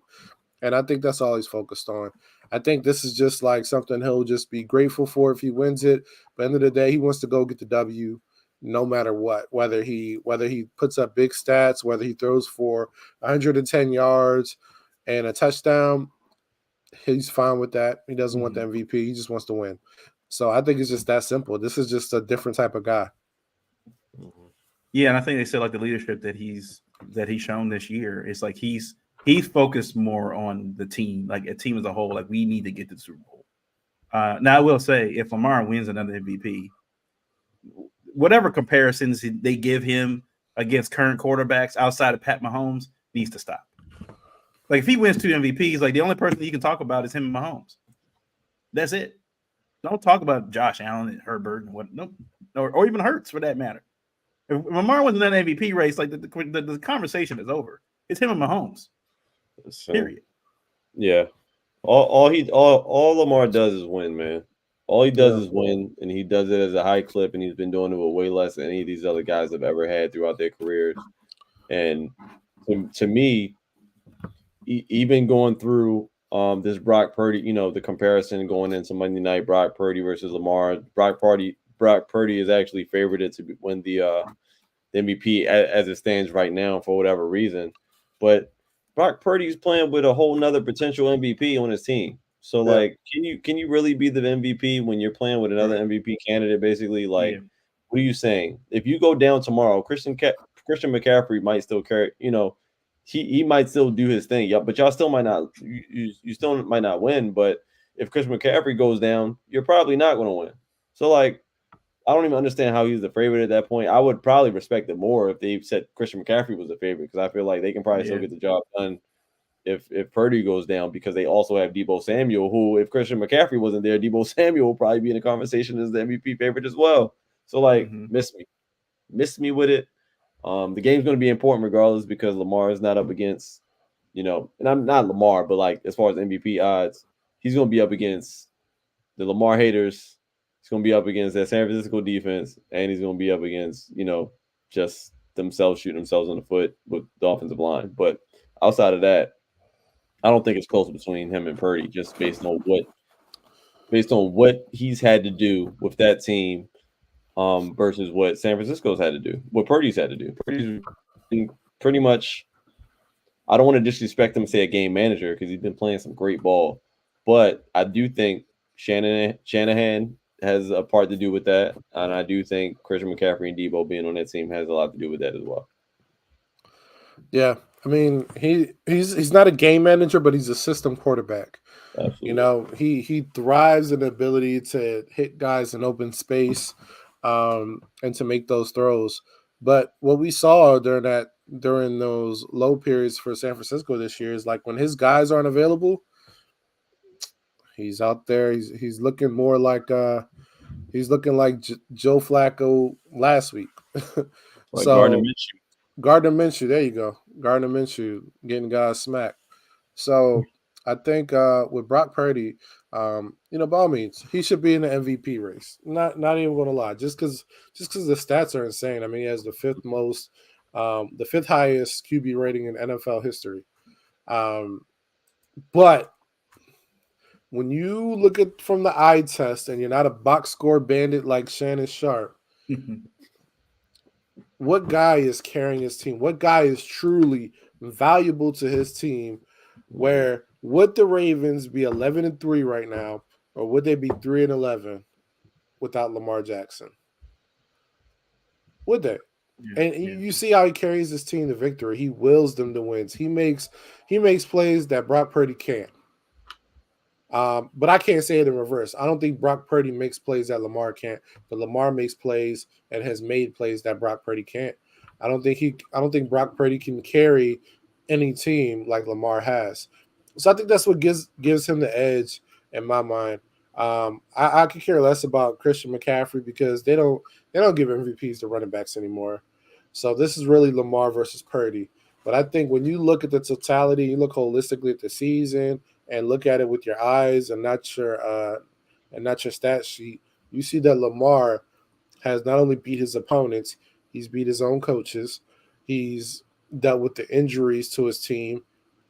And I think that's all he's focused on. I think this is just like something he'll just be grateful for if he wins it. But at the end of the day, he wants to go get the W no matter what, whether he puts up big stats, whether he throws for 110 yards and a touchdown, he's fine with that. He doesn't want the MVP. He just wants to win. So I think it's just that simple. This is just a different type of guy. Yeah, and I think they said like the leadership that he's shown this year is like he's focused more on the team, like a team as a whole. Like we need to get to the Super Bowl. Now I will say, if Lamar wins another MVP, whatever comparisons they give him against current quarterbacks outside of Pat Mahomes needs to stop. Like if he wins 2 MVPs, like the only person he can talk about is him and Mahomes. That's it. Don't talk about Josh Allen and Herbert and or even Hurts for that matter. If Lamar wins an MVP race, like the conversation is over. It's him and Mahomes. Period. Yeah. All Lamar does is win, man. All he does is win, and he does it as a high clip, and he's been doing it with way less than any of these other guys have ever had throughout their careers. And to me, even going through this Brock Purdy, the comparison going into Monday night, Brock Purdy versus Lamar, Brock Purdy is actually favored to win the MVP as it stands right now for whatever reason. But Brock Purdy's playing with a whole nother potential MVP on his team. So, like, can you really be the MVP when you're playing with another MVP candidate? Basically, like, what are you saying? If you go down tomorrow, Christian McCaffrey might still carry. He might still do his thing. Yeah, but y'all still might not. You still might not win. But if Christian McCaffrey goes down, you're probably not going to win. So, like, I don't even understand how he's the favorite at that point. I would probably respect it more if they said Christian McCaffrey was the favorite, because I feel like they can probably still get the job done if Purdy goes down, because they also have Deebo Samuel, who, if Christian McCaffrey wasn't there, Deebo Samuel will probably be in the conversation as the MVP favorite as well. So, like, miss me with it. The game's going to be important regardless, because Lamar is not up against, and I'm not Lamar, but like as far as MVP odds, he's going to be up against the Lamar haters. He's going to be up against that San Francisco defense, and he's going to be up against, just themselves shooting themselves in the foot with the offensive line. But outside of that, I don't think it's close between him and Purdy, just based on what he's had to do with that team, versus what San Francisco's had to do, what Purdy's had to do. Purdy's been pretty much, I don't want to disrespect him and say a game manager, because he's been playing some great ball, But I do think Shanahan has a part to do with that, and I do think Christian McCaffrey and Debo being on that team has a lot to do with that as well. Yeah, I mean he's not a game manager, but he's a system quarterback. Absolutely. You know, he thrives in the ability to hit guys in open space, and to make those throws. But what we saw during those low periods for San Francisco this year is like when his guys aren't available, he's out there. He's looking more like Joe Flacco last week. Like Gardner So Minshew. Gardner Minshew, there you go. Gardner Minshew getting guys smacked. So I think with Brock Purdy, you know, by all means, he should be in the MVP race. Not even going to lie, just because the stats are insane. I mean, he has the fifth highest QB rating in NFL history. But when you look at from the eye test and you're not a box score bandit like Shannon Sharp, what guy is carrying his team? What guy is truly valuable to his team? Where would the Ravens be 11-3 right now, or would they be 3-11 without Lamar Jackson? Would they? And you see how he carries his team to victory. He wills them to wins. He makes plays that Brock Purdy can't. But I can't say it in reverse. I don't think Brock Purdy makes plays that Lamar can't, but Lamar makes plays and has made plays that Brock Purdy can't. I don't think Brock Purdy can carry any team like Lamar has. So I think that's what gives him the edge in my mind. I could care less about Christian McCaffrey because they don't give MVPs to running backs anymore. So this is really Lamar versus Purdy. But I think when you look at the totality, you look holistically at the season and look at it with your eyes and not your stat sheet, you see that Lamar has not only beat his opponents, he's beat his own coaches. He's dealt with the injuries to his team.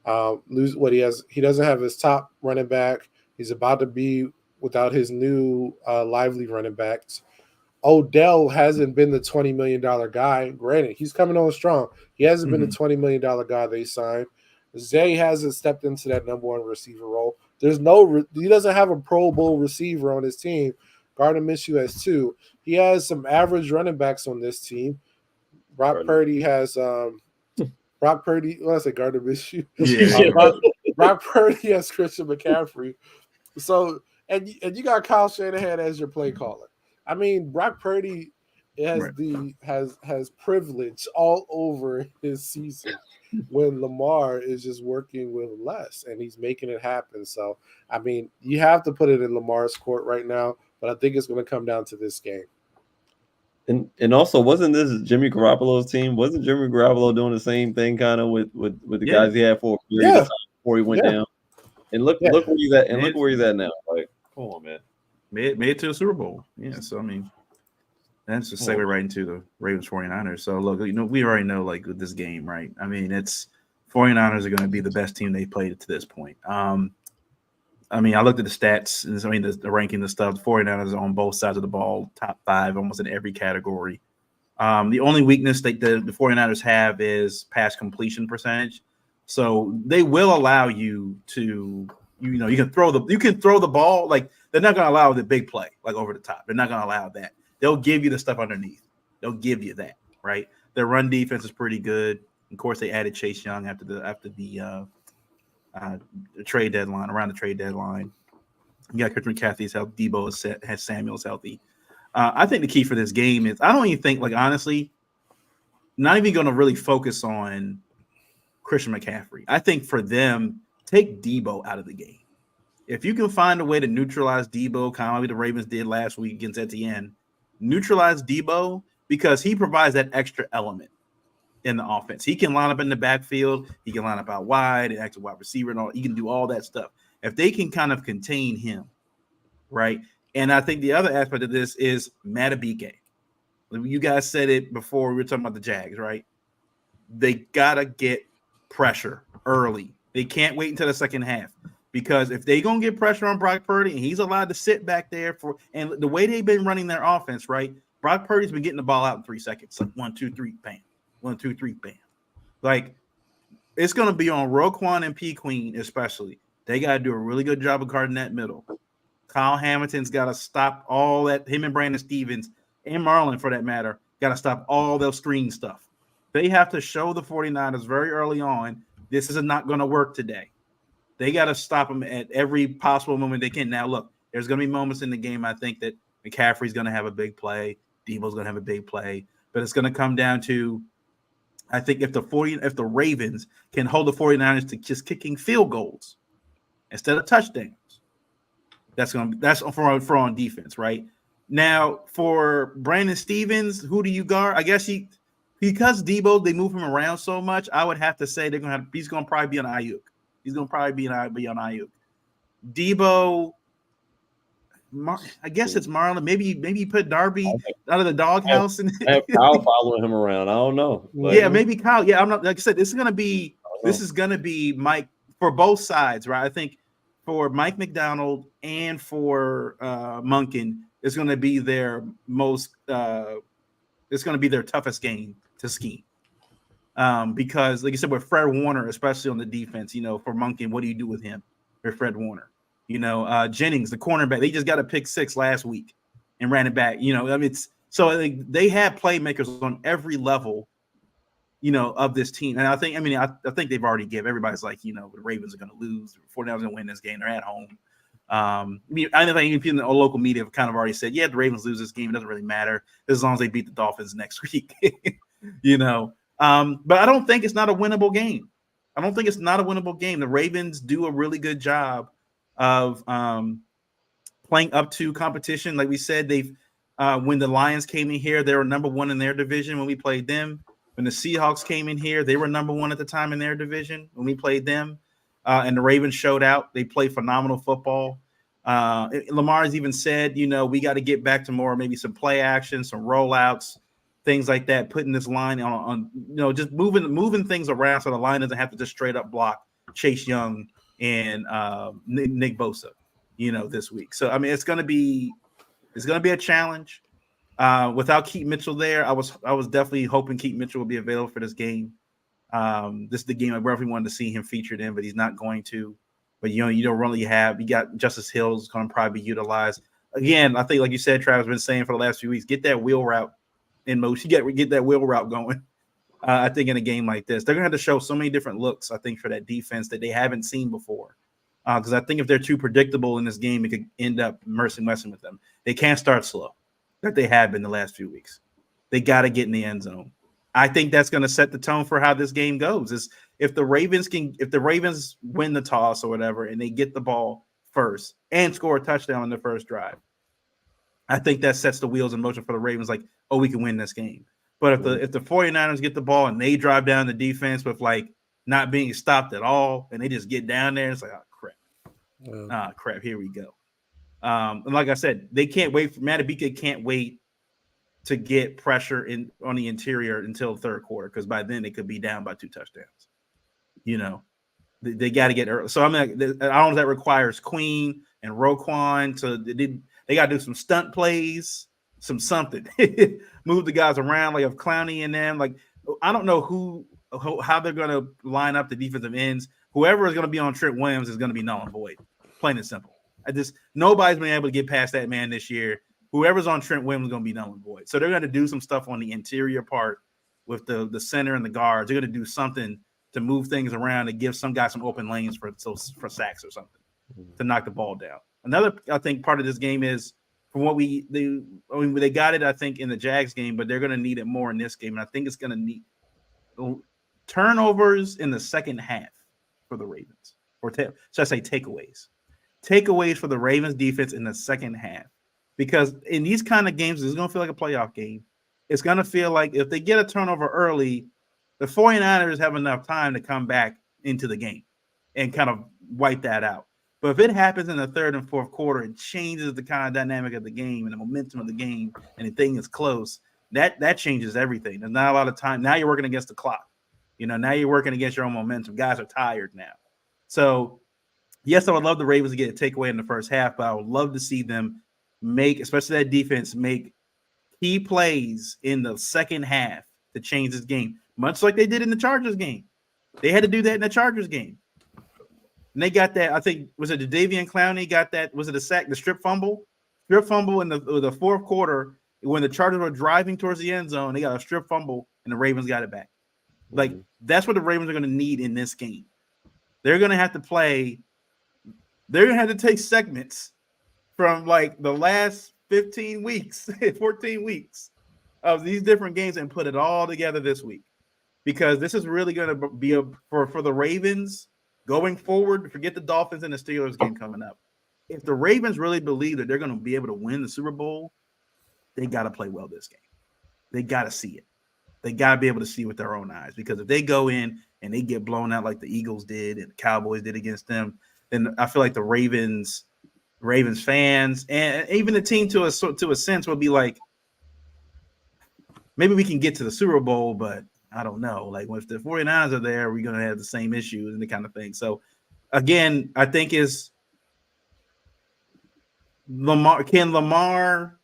He doesn't have his top running back. He's about to be without his new lively running backs. Odell hasn't been the $20 million guy. Granted, he's coming on strong. He hasn't been the $20 million guy they signed. Zay hasn't stepped into that number one receiver role. He doesn't have a Pro Bowl receiver on his team. Gardner Minshew has two. He has some average running backs on this team. Brock Purdy has Brock Purdy. Well, I say Gardner Minshew. Brock Purdy has Christian McCaffrey. So and you got Kyle Shanahan as your play caller. I mean, Brock Purdy has privilege all over his season when Lamar is just working with less and he's making it happen. So, I mean, you have to put it in Lamar's court right now, but I think it's going to come down to this game. And also, wasn't this Jimmy Garoppolo's team? Wasn't Jimmy Garoppolo doing the same thing kind of with the guys he had for a period of time before he went down? And look where he's at, and look where he's at now. Like, come on, man. Made it to the Super Bowl. Yeah, so I mean, that's just segue right into the Ravens 49ers. So look, we already know like with this game, right? I mean, it's 49ers are going to be the best team they've played to this point. I mean, I looked at the stats, and the ranking, the stuff. The 49ers are on both sides of the ball, top 5 almost in every category. The only weakness that the 49ers have is pass completion percentage. So they will allow you to, you can throw the ball. Like, they're not going to allow the big play, like over the top. They're not going to allow that. They'll give you the stuff underneath. They'll give you that, right? Their run defense is pretty good. Of course, they added Chase Young after the trade deadline, around the trade deadline. You got Christian McCaffrey's healthy. Debo has Samuel's healthy. I think the key for this game is, I don't even think, like, honestly, not even going to really focus on Christian McCaffrey. I think for them, take Debo out of the game. If you can find a way to neutralize Debo, kind of like the Ravens did last week against Etienne, neutralize Debo because he provides that extra element in the offense. He can line up in the backfield. He can line up out wide and act a wide receiver and all. He can do all that stuff. If they can kind of contain him, right? And I think the other aspect of this is Madubuike. You guys said it before we were talking about the Jags, right? They got to get pressure early. They can't wait until the second half. Because if they're going to get pressure on Brock Purdy and he's allowed to sit back there and the way they've been running their offense, right? Brock Purdy's been getting the ball out in 3 seconds. Like 1, 2, 3, bam. 1, 2, 3, bam. Like, it's going to be on Roquan and P. Queen, especially, They got to do a really good job of guarding that middle. Kyle Hamilton's got to stop all that. Him and Brandon Stevens and Marlon, for that matter, got to stop all their screen stuff. They have to show the 49ers very early on, this is not going to work today. They got to stop them at every possible moment they can. Now, look, there's going to be moments in the game, I think, that McCaffrey's going to have a big play. Debo's going to have a big play. But it's going to come down to, I think, if the Ravens can hold the 49ers to just kicking field goals instead of touchdowns, that's for on defense, right? Now, for Brandon Stevens, who do you guard? I guess because Debo, they move him around so much, I would have to say he's going to probably be on Ayuk. He's going to probably be on Ayuk. Debo, I guess it's Marlon. Maybe you put Darby out of the doghouse. And have Kyle following him around. I don't know. Yeah, maybe Kyle. Yeah, I'm not. Like I said, this is gonna be Mike for both sides, right? I think for Mike McDonald and for Monken, it's gonna be their most. It's gonna be their toughest game to scheme. Because, like you said, with Fred Warner, especially on the defense, for Monken, what do you do with him or Fred Warner? Jennings, the cornerback, they just got a pick 6 last week and ran it back. They have playmakers on every level, of this team. And I think they've already given everybody's like, the Ravens are going to lose. 49ers going to win this game. They're at home. I think even people in the local media have kind of already said, yeah, the Ravens lose this game. It doesn't really matter as long as they beat the Dolphins next week, But I don't think it's not a winnable game. The Ravens do a really good job of playing up to competition. Like we said, they've when the Lions came in here, they were number 1 in their division when we played them. When the Seahawks came in here, they were number 1 at the time in their division when we played them. And the Ravens showed out. They played phenomenal football. Lamar's even said, we got to get back to more, maybe some play action, some rollouts, things like that, putting this line on just moving things around so the line doesn't have to just straight up block Chase Young and Nick Bosa, this week. So it's gonna be a challenge. Without Keaton Mitchell there, I was definitely hoping Keaton Mitchell would be available for this game. This is the game I really wanted to see him featured in, but he's not going to. But you don't really have. You got Justice Hill's going to probably be utilized again. I think, like you said, Travis been saying for the last few weeks, get that wheel route in motion. Get that wheel route going. I think in a game like this, they're going to have to show so many different looks, I think, for that defense that they haven't seen before. Because I think if they're too predictable in this game, it could end up messing with them. They can't start slow, that they have been the last few weeks. They got to get in the end zone. I think that's going to set the tone for how this game goes. Is if the Ravens win the toss or whatever, and they get the ball first and score a touchdown on the first drive, I think that sets the wheels in motion for the Ravens. Like, oh, we can win this game. But if the 49ers get the ball and they drive down the defense with like not being stopped at all, and they just get down there, it's like, oh crap, crap, here we go. And like I said, they can't wait. Matabika can't wait to get pressure on the interior until the third quarter, because by then they could be down by 2 touchdowns. They got to get early. So I don't know if that requires Queen and Roquan they got to do some stunt plays, something, move the guys around, like of Clowney and them. Like, I don't know how they're going to line up the defensive ends. Whoever is going to be on Trent Williams is going to be null and void, plain and simple. Nobody's been able to get past that man this year. Whoever's on Trent Williams is going to be null and void. So they're going to do some stuff on the interior part with the center and the guards. They're going to do something to move things around and give some guys some open lanes for sacks or something to knock the ball down. Another, I think, part of this game is from what they got it, I think, in the Jags game, but they're going to need it more in this game. And I think it's going to need turnovers in the second half for the Ravens, or should I say takeaways for the Ravens defense in the second half. Because in these kind of games, it's going to feel like a playoff game. It's going to feel like if they get a turnover early, the 49ers have enough time to come back into the game and kind of wipe that out. But if it happens in the third and fourth quarter, it changes the kind of dynamic of the game and the momentum of the game, and the thing is close. That changes everything. There's not a lot of time. Now you're working against the clock. Now you're working against your own momentum. Guys are tired now. So, yes, I would love the Ravens to get a takeaway in the first half, but I would love to see them especially that defense, make key plays in the second half to change this game, much like they did in the Chargers game. They had to do that in the Chargers game. And they got that. I think was it the Davian Clowney got that? Was it a sack? The strip fumble in the fourth quarter when the Chargers were driving towards the end zone. They got a strip fumble and the Ravens got it back. Like that's what the Ravens are going to need in this game. They're going to have to play. They're going to have to take segments from like the last 15 weeks, 14 weeks of these different games and put it all together this week, because this is really going to be for the Ravens going forward. Forget the Dolphins and the Steelers game coming up. If the Ravens really believe that they're going to be able to win the Super Bowl, they got to play well this game. They got to see it. They got to be able to see with their own eyes, because if they go in and they get blown out like the Eagles did and the Cowboys did against them, then I feel like the Ravens fans and even the team to a sense will be like, maybe we can get to the Super Bowl, but I don't know. Like, if the 49ers are there, we're going to have the same issues and the kind of thing. So, again, I think is Lamar. Can Lamar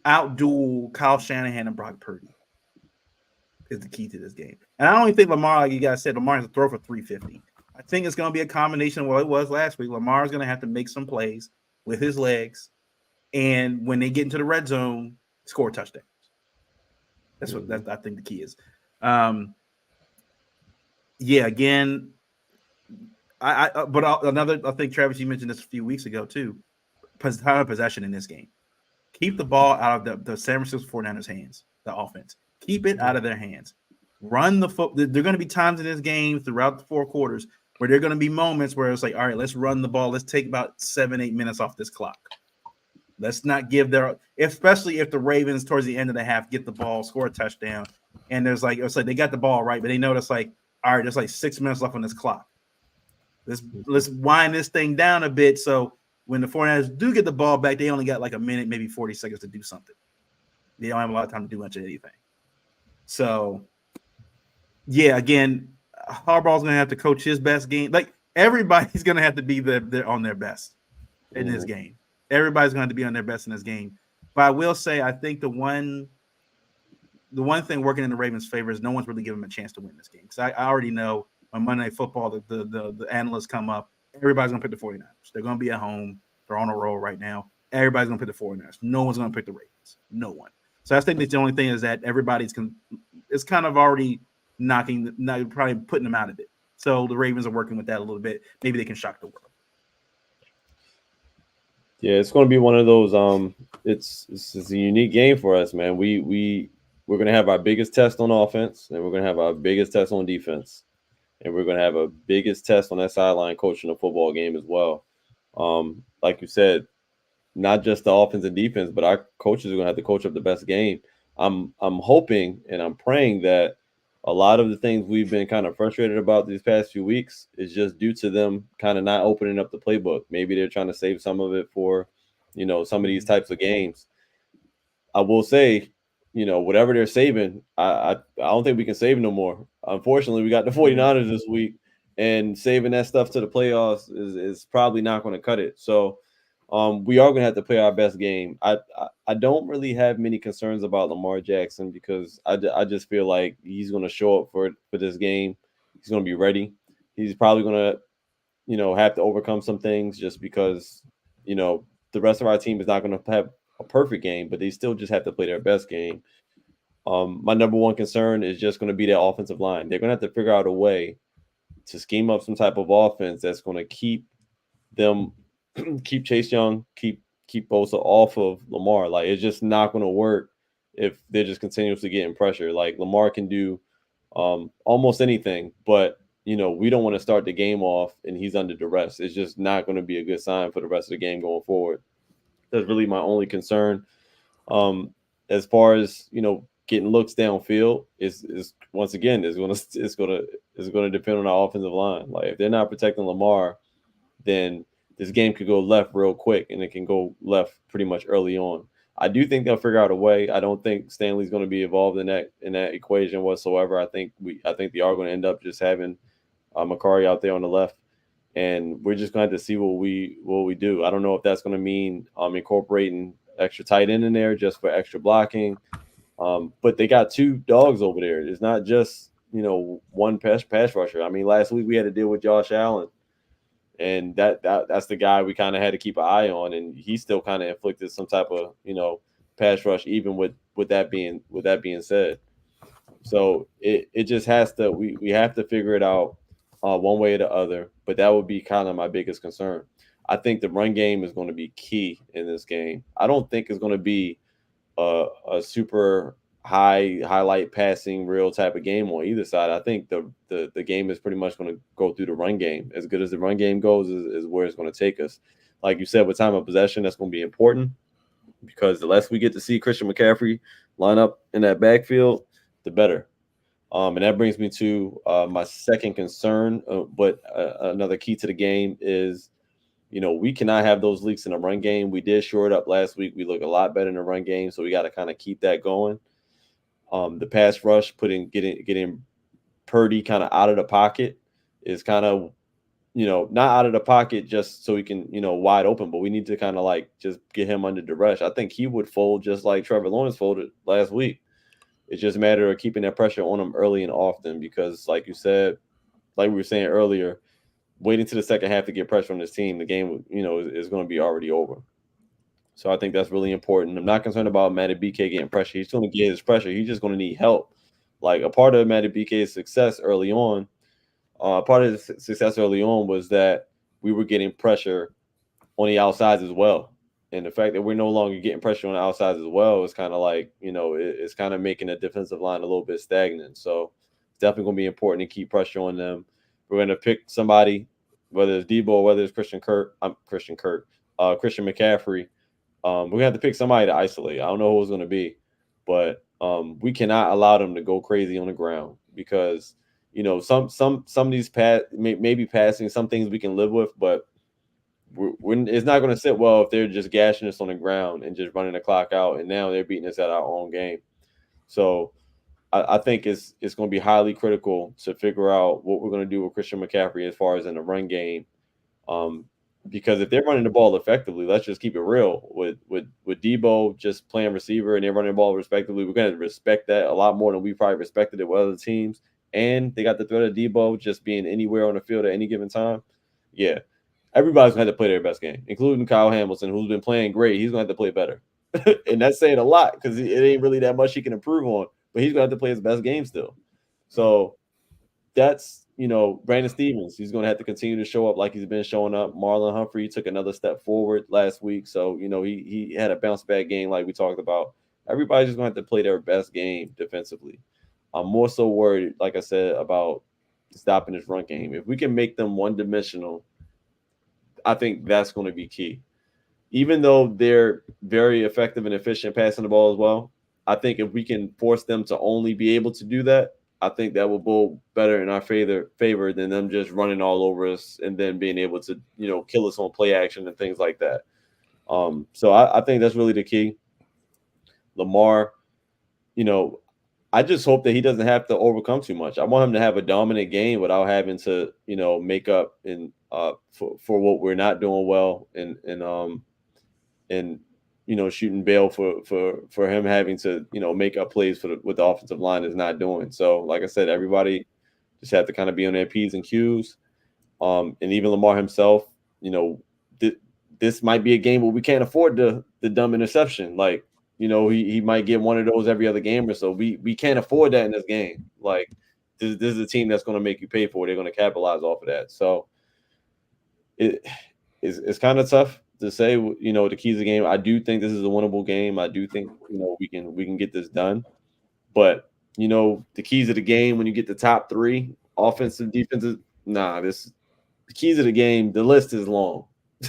outduel Kyle Shanahan and Brock Purdy? Is the key to this game. And I don't even think Lamar, like you guys said, Lamar has to throw for 350. I think it's going to be a combination of what it was last week. Lamar is going to have to make some plays with his legs, and when they get into the red zone, score touchdowns. That's what I think the key is. Yeah, again, I think Travis, you mentioned this a few weeks ago too. Time of possession in this game. Keep the ball out of the San Francisco 49ers' hands, the offense. Keep it out of their hands. Run the foot. There are going to be times in this game throughout the 4 quarters where there are going to be moments where it's like, all right, let's run the ball. Let's take about 7-8 minutes off this clock. Let's not give especially if the Ravens towards the end of the half get the ball, score a touchdown, and it's like they got the ball right, but they notice like, all right, there's like 6 minutes left on this clock. Let's wind this thing down a bit, so when the 49ers do get the ball back, they only got like a minute, maybe 40 seconds to do something. They don't have a lot of time to do much of anything. So, yeah, again, Harbaugh's going to have to coach his best game. Like, everybody's going to have to be on their best in this game. Everybody's going to be on their best in this game. But I will say, I think the one thing working in the Ravens' favor is no one's really giving them a chance to win this game. Because I already know on Monday Night Football, the analysts come up, everybody's going to pick the 49ers. They're going to be at home. They're on a roll right now. Everybody's going to pick the 49ers. No one's going to pick the Ravens. No one. So I think that's the only thing is that everybody's it's kind of already probably putting them out of it. So the Ravens are working with that a little bit. Maybe they can shock the world. Yeah, it's going to be one of those. It's a unique game for us, man. We're going to have our biggest test on offense, and we're going to have our biggest test on defense, and we're going to have a biggest test on that sideline coaching a football game as well. Like you said, not just the offense and defense, but our coaches are going to have to coach up the best game. I'm hoping and I'm praying that a lot of the things we've been kind of frustrated about these past few weeks is just due to them kind of not opening up the playbook. Maybe they're trying to save some of it for, some of these types of games. I will say, whatever they're saving, I don't think we can save no more. Unfortunately, we got the 49ers this week, and saving that stuff to the playoffs is probably not going to cut it. So we are going to have to play our best game. I don't really have many concerns about Lamar Jackson because I just feel like he's going to show up for this game. He's going to be ready. He's probably going to, have to overcome some things just because, the rest of our team is not going to have a perfect game, but they still just have to play their best game. My number one concern is just going to be that offensive line. They're going to have to figure out a way to scheme up some type of offense that's going to keep Chase Young, keep Bosa off of Lamar. Like, it's just not going to work if they're just continuously getting pressure. Like, Lamar can do almost anything, but we don't want to start the game off and he's under duress. It's just not going to be a good sign for the rest of the game going forward. That's really my only concern. As far as getting looks downfield, is once again it's going to depend on our offensive line. Like, if they're not protecting Lamar, then this game could go left real quick, and it can go left pretty much early on. I do think they'll figure out a way. I don't think Stanley's going to be involved in that equation whatsoever. I think they are going to end up just having Makari out there on the left, and we're just going to have to see what we do. I don't know if that's going to mean incorporating extra tight end in there just for extra blocking, but they got 2 dogs over there. It's not just one pass rusher. I mean, last week we had to deal with Josh Allen. And that's the guy we kind of had to keep an eye on, and he still kind of inflicted some type of pass rush, even with that being said. So it just has to we have to figure it out one way or the other. But that would be kind of my biggest concern. I think the run game is going to be key in this game. I don't think it's going to be a super highlight passing real type of game on either side. I think the game is pretty much going to go through the run game. As good as the run game goes is where it's going to take us. Like you said, with time of possession, that's going to be important, because the less we get to see Christian McCaffrey line up in that backfield, the better. And that brings me to my second concern. But another key to the game is, we cannot have those leaks in the run game. We did shore it up last week. We look a lot better in the run game, so we got to kind of keep that going. The pass rush, getting Purdy kind of out of the pocket is kind of, not out of the pocket just so he can, wide open, but we need to kind of like just get him under duress. I think he would fold just like Trevor Lawrence folded last week. It's just a matter of keeping that pressure on him early and often, because like you said, like we were saying earlier, waiting to the second half to get pressure on this team, the game, is going to be already over. So I think that's really important. I'm not concerned about Madubuike getting pressure. He's going to get his pressure. He's just going to need help. Like, a part of Madubuike's success early on, was that we were getting pressure on the outsides as well. And the fact that we're no longer getting pressure on the outsides as well is kind of like, it's kind of making the defensive line a little bit stagnant. So it's definitely going to be important to keep pressure on them. We're going to pick somebody, whether it's Debo or whether it's Christian McCaffrey. We're going to have to pick somebody to isolate. I don't know who it's going to be, but we cannot allow them to go crazy on the ground, because, some of these maybe passing, some things we can live with, but it's not going to sit well if they're just gashing us on the ground and just running the clock out, and now they're beating us at our own game. So I think it's going to be highly critical to figure out what we're going to do with Christian McCaffrey as far as in the run game. Because if they're running the ball effectively, let's just keep it real. With Debo just playing receiver and they're running the ball respectively, we're going to respect that a lot more than we probably respected it with other teams. And they got the threat of Debo just being anywhere on the field at any given time. Yeah, everybody's going to have to play their best game, including Kyle Hamilton, who's been playing great. He's going to have to play better. And that's saying a lot, because it ain't really that much he can improve on, but he's going to have to play his best game still. So that's, Brandon Stevens, he's going to have to continue to show up like he's been showing up. Marlon Humphrey took another step forward last week. So, he had a bounce back game like we talked about. Everybody's just going to have to play their best game defensively. I'm more so worried, like I said, about stopping this run game. If we can make them one-dimensional, I think that's going to be key. Even though they're very effective and efficient passing the ball as well, I think if we can force them to only be able to do that, I think that will go better in our favor than them just running all over us and then being able to, kill us on play action and things like that. So I think that's really the key. Lamar, I just hope that he doesn't have to overcome too much. I want him to have a dominant game without having to, make up for what we're not doing well and shooting bail for him having to, make up plays for what the offensive line is not doing. So, like I said, everybody just have to kind of be on their P's and Q's. And even Lamar himself, this might be a game where we can't afford the dumb interception. Like, he might get one of those every other game or so. We can't afford that in this game. Like, this is a team that's going to make you pay for it. They're going to capitalize off of that. So it's kind of tough to say, the keys of the game. I do think this is a winnable game. I do think, we can get this done. But, the keys of the game, when you get the top three, offensive, defensive, the keys of the game, the list is long.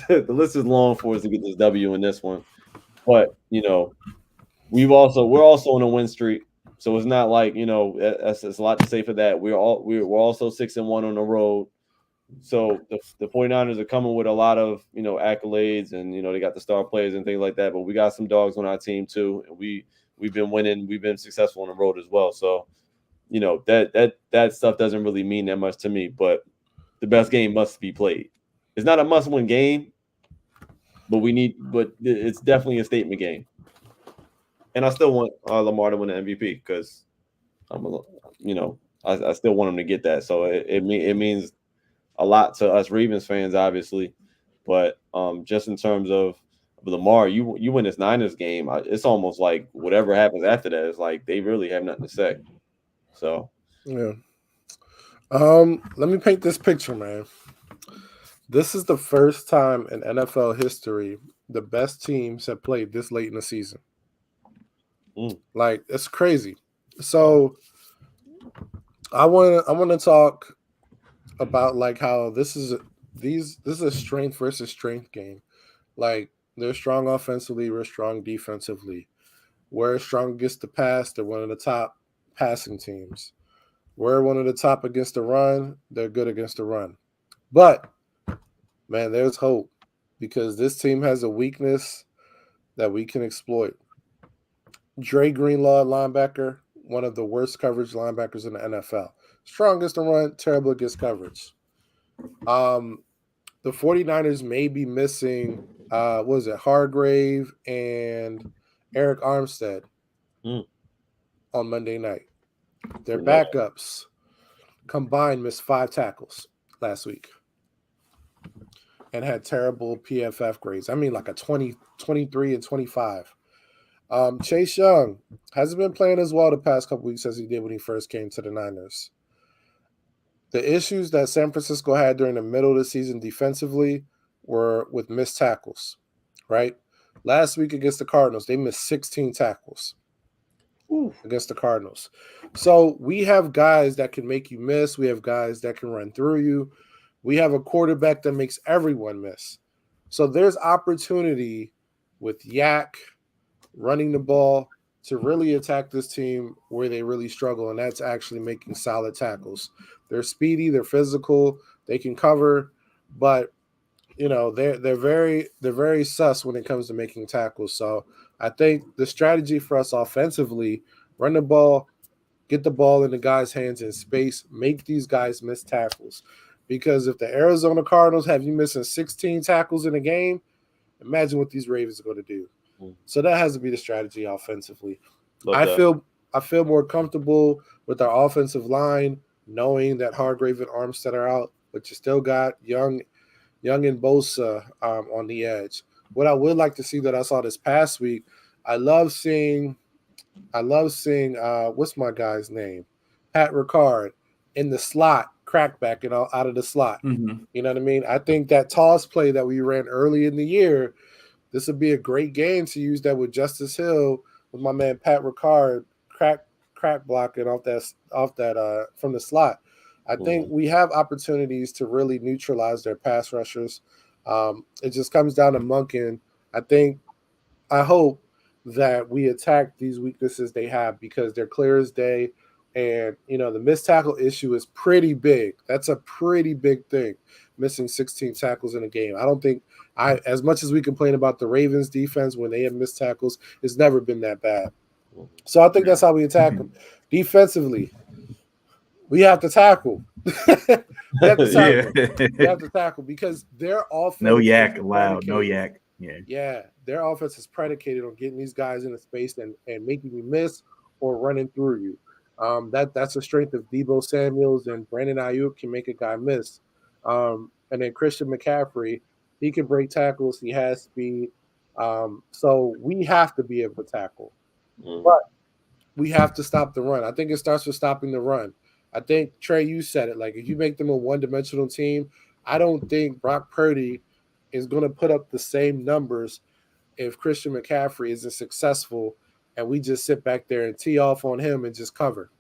The list is long for us to get this W in this one. But, we're also on a win streak. So it's not like, it's a lot to say for that. We're also 6-1 on the road. So the 49ers are coming with a lot of, accolades, and, they got the star players and things like that. But we got some dogs on our team too. And we've been winning. We've been successful on the road as well. So, that stuff doesn't really mean that much to me. But the best game must be played. It's not a must-win game, but it's definitely a statement game. And I still want Lamar to win the MVP, because I still want him to get that. So it means a lot to us Ravens fans, obviously. But just in terms of Lamar, you win this Niners game, it's almost like whatever happens after that is like they really have nothing to say. So Yeah. Let me paint this picture, man. This is the first time in NFL history the best teams have played this late in the season. Like, it's crazy. So I want to talk about like how this is a strength versus strength game. Like, they're strong offensively, we're strong defensively. We're strong against the pass. They're one of the top passing teams. We're one of the top against the run. They're good against the run. But, man, there's hope because this team has a weakness that we can exploit. Dre Greenlaw, linebacker, one of the worst coverage linebackers in the NFL. Strong against the run, terrible against coverage. The 49ers may be missing, Hargrave and Eric Armstead on Monday night. Their backups combined missed 5 tackles last week and had terrible PFF grades. I mean, like a 20, 23, and 25. Chase Young hasn't been playing as well the past couple weeks as he did when he first came to the Niners. The issues that San Francisco had during the middle of the season defensively were with missed tackles, right? Last week against the Cardinals, they missed 16 tackles against the Cardinals. So we have guys that can make you miss. We have guys that can run through you. We have a quarterback that makes everyone miss. So there's opportunity with Yak running the ball to really attack this team where they really struggle, and that's actually making solid tackles. They're speedy, they're physical, they can cover, but they're very sus when it comes to making tackles. So I think the strategy for us offensively, run the ball, get the ball in the guys' hands in space, make these guys miss tackles. Because if the Arizona Cardinals have you missing 16 tackles in a game, imagine what these Ravens are going to do. So that has to be the strategy offensively. I feel more comfortable with our offensive line, knowing that Hargrave and Armstead are out, but you still got Young and Bosa on the edge. What I would like to see that I saw this past week, I love seeing what's my guy's name? Pat Ricard in the slot, crackback and out of the slot. Mm-hmm. You know what I mean? I think that toss play that we ran early in the year, this would be a great game to use that with Justice Hill, with my man Pat Ricard crack blocking off that from the slot. I think we have opportunities to really neutralize their pass rushers. It just comes down to Monken. I hope that we attack these weaknesses they have because they're clear as day. And, the missed tackle issue is pretty big. That's a pretty big thing, missing 16 tackles in a game. I don't think as much as we complain about the Ravens defense when they have missed tackles, it's never been that bad. So I think that's how we attack them. Defensively, we have to tackle. We have to tackle because their offense. No yak allowed. No yak. Yeah. Their offense is predicated on getting these guys into space and making you miss or running through you. That's a strength of Deebo Samuels, and Brandon Ayuk can make a guy miss. And then Christian McCaffrey, he can break tackles. He has speed. So we have to be able to tackle. But we have to stop the run. I think it starts with stopping the run. I think, Trey, you said it. Like, if you make them a one-dimensional team, I don't think Brock Purdy is going to put up the same numbers if Christian McCaffrey isn't successful and we just sit back there and tee off on him and just cover.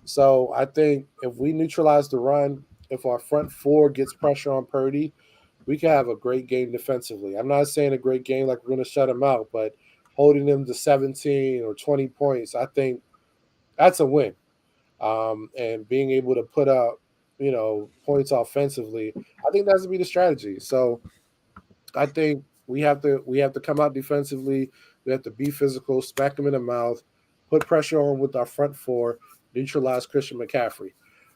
So I think if we neutralize the run, if our front four gets pressure on Purdy, we can have a great game defensively. I'm not saying a great game like we're going to shut him out, but holding them to 17 or 20 points, I think that's a win. And being able to put up, points offensively, I think that's to be the strategy. So I think we have to come out defensively. We have to be physical, smack them in the mouth, put pressure on with our front four, neutralize Christian McCaffrey,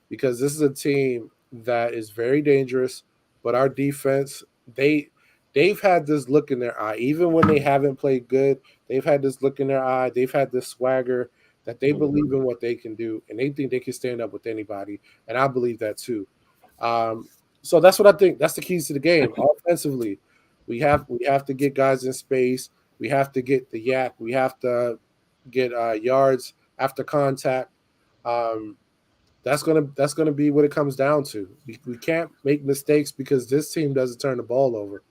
because this is a team that is very dangerous. But our defense, they've had this look in their eye, even when they haven't played good. They've had this look in their eye. They've had this swagger that they believe in what they can do, and they think they can stand up with anybody. And I believe that too. So that's what I think. That's the keys to the game. Offensively, we have to get guys in space. We have to get the yak. We have to get yards after contact. That's gonna be what it comes down to. We can't make mistakes because this team doesn't turn the ball over.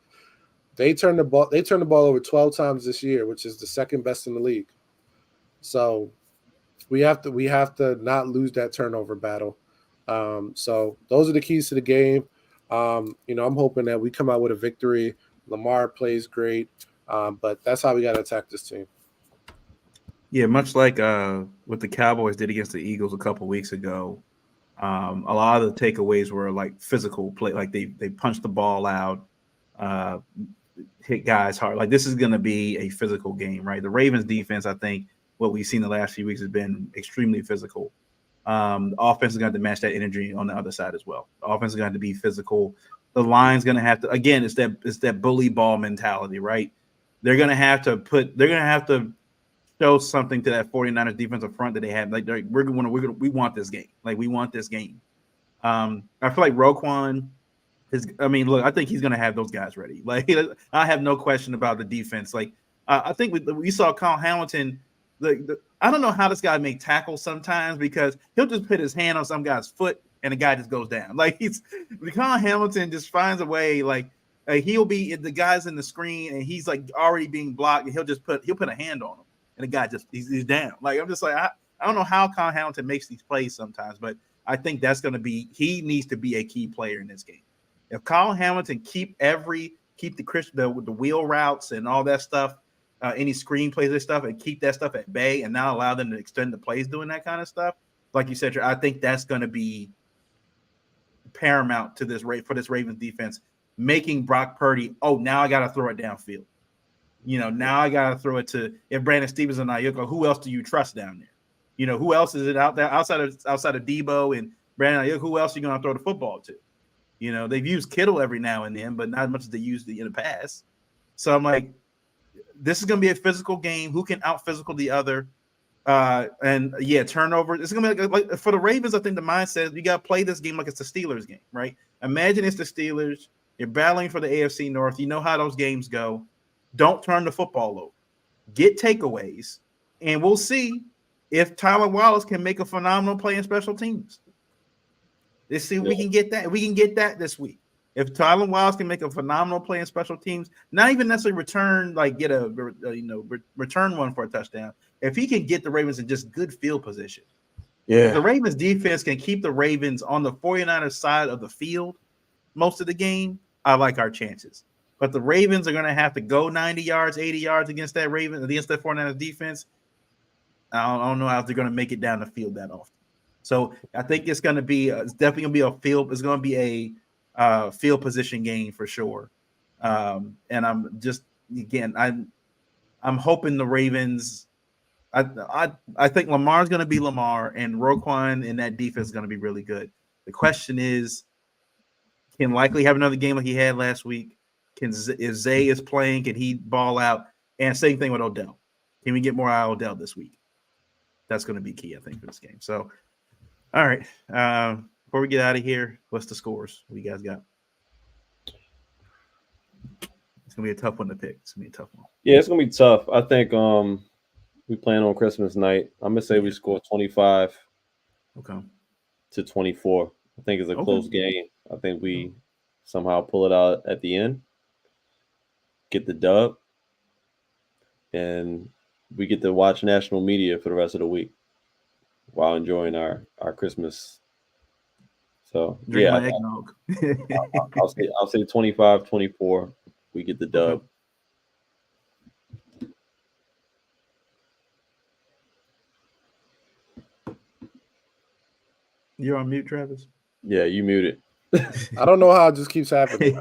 They turn the ball over 12 times this year, which is the second best in the league. So we have to not lose that turnover battle. So those are the keys to the game. I'm hoping that we come out with a victory. Lamar plays great, but that's how we got to attack this team. Yeah, much like what the Cowboys did against the Eagles a couple weeks ago. A lot of the takeaways were like physical play, like they punched the ball out, hit guys hard. Like this is going to be a physical game, right? The Ravens defense, I think, what we've seen the last few weeks has been extremely physical. The offense is going to match that energy on the other side as well. The offense is going to be physical. The line's going to have to, again, it's that bully ball mentality, right? They're going to have to show something to that 49ers defensive front that they have. Like we want this game. Like we want this game. I feel like Roquan look, I think he's going to have those guys ready. Like I have no question about the defense. Like I think we saw Kyle Hamilton. I don't know how this guy make tackles sometimes because he'll just put his hand on some guy's foot and the guy just goes down. Like Kyle Hamilton just finds a way. Like he'll be the guy's in the screen and he's like already being blocked and he'll put a hand on him and the guy just he's down. Like I'm just like I don't know how Kyle Hamilton makes these plays sometimes, but I think that's going to be he needs to be a key player in this game. If Kyle Hamilton keep the wheel routes and all that stuff. Any screen plays and stuff and keep that stuff at bay and not allow them to extend the plays doing that kind of stuff. Like you said, I think that's going to be paramount to for this Ravens defense, making Brock Purdy, now I got to throw it downfield. Now I got to throw it to if Brandon Stevens and Ayuk, who else do you trust down there? Who else is it out there outside of Debo and Brandon Ayuk? Who else are you going to throw the football to? They've used Kittle every now and then, but not as much as they used in the past. So I'm like, this is going to be a physical game. Who can out-physical the other? Turnover. It's going to be like for the Ravens, I think the mindset is you got to play this game like it's the Steelers game, right? Imagine it's the Steelers. You're battling for the AFC North. You know how those games go. Don't turn the football over. Get takeaways, and we'll see if Tyler Wallace can make a phenomenal play in special teams. Let's see if we can get that. We can get that this week. If Tyler Wallace can make a phenomenal play in special teams, not even necessarily return, like get return one for a touchdown. If he can get the Ravens in just good field position, if the Ravens defense can keep the Ravens on the 49ers side of the field most of the game, I like our chances. But the Ravens are going to have to go 90 yards, 80 yards against that 49ers defense. I don't know how they're going to make it down the field that often. So I think it's going to be it's definitely going to be a field. It's going to be a field position game for sure. And I'm just I'm hoping the Ravens. I think Lamar's going to be Lamar, and Roquan and that defense is going to be really good. The question is, can likely have another game like he had last week? If Zay is playing, can he ball out? And same thing with Odell. Can we get more out of Odell this week? That's going to be key, I think, for this game. So, all right. Before we get out of here, what's the scores? What you guys got? It's gonna be a tough one to pick. It's gonna be a tough one. Yeah, it's gonna be tough. I think we playing on Christmas night. I'm gonna say we score 25 to 24. I think it's a close game. I think we somehow pull it out at the end, get the dub, and we get to watch national media for the rest of the week while enjoying our Christmas. So I'll say 25-24. We get the dub. You're on mute, Travis. Yeah, you muted. I don't know how it just keeps happening.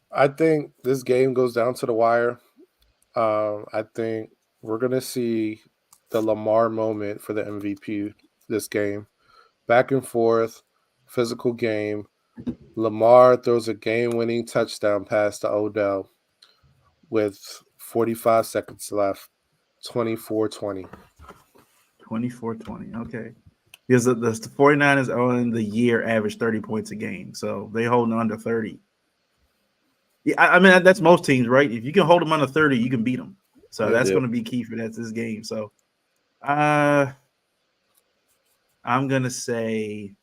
I think this game goes down to the wire. I think we're gonna see the Lamar moment for the MVP this game. Back and forth, physical game. Lamar throws a game-winning touchdown pass to Odell with 45 seconds left. 24-20. 24-20. Okay. Because the 49ers on the year average 30 points a game. So they holding under 30. Yeah, I mean, that's most teams, right? If you can hold them under 30, you can beat them. So that's going to be key for this game. So I'm going to say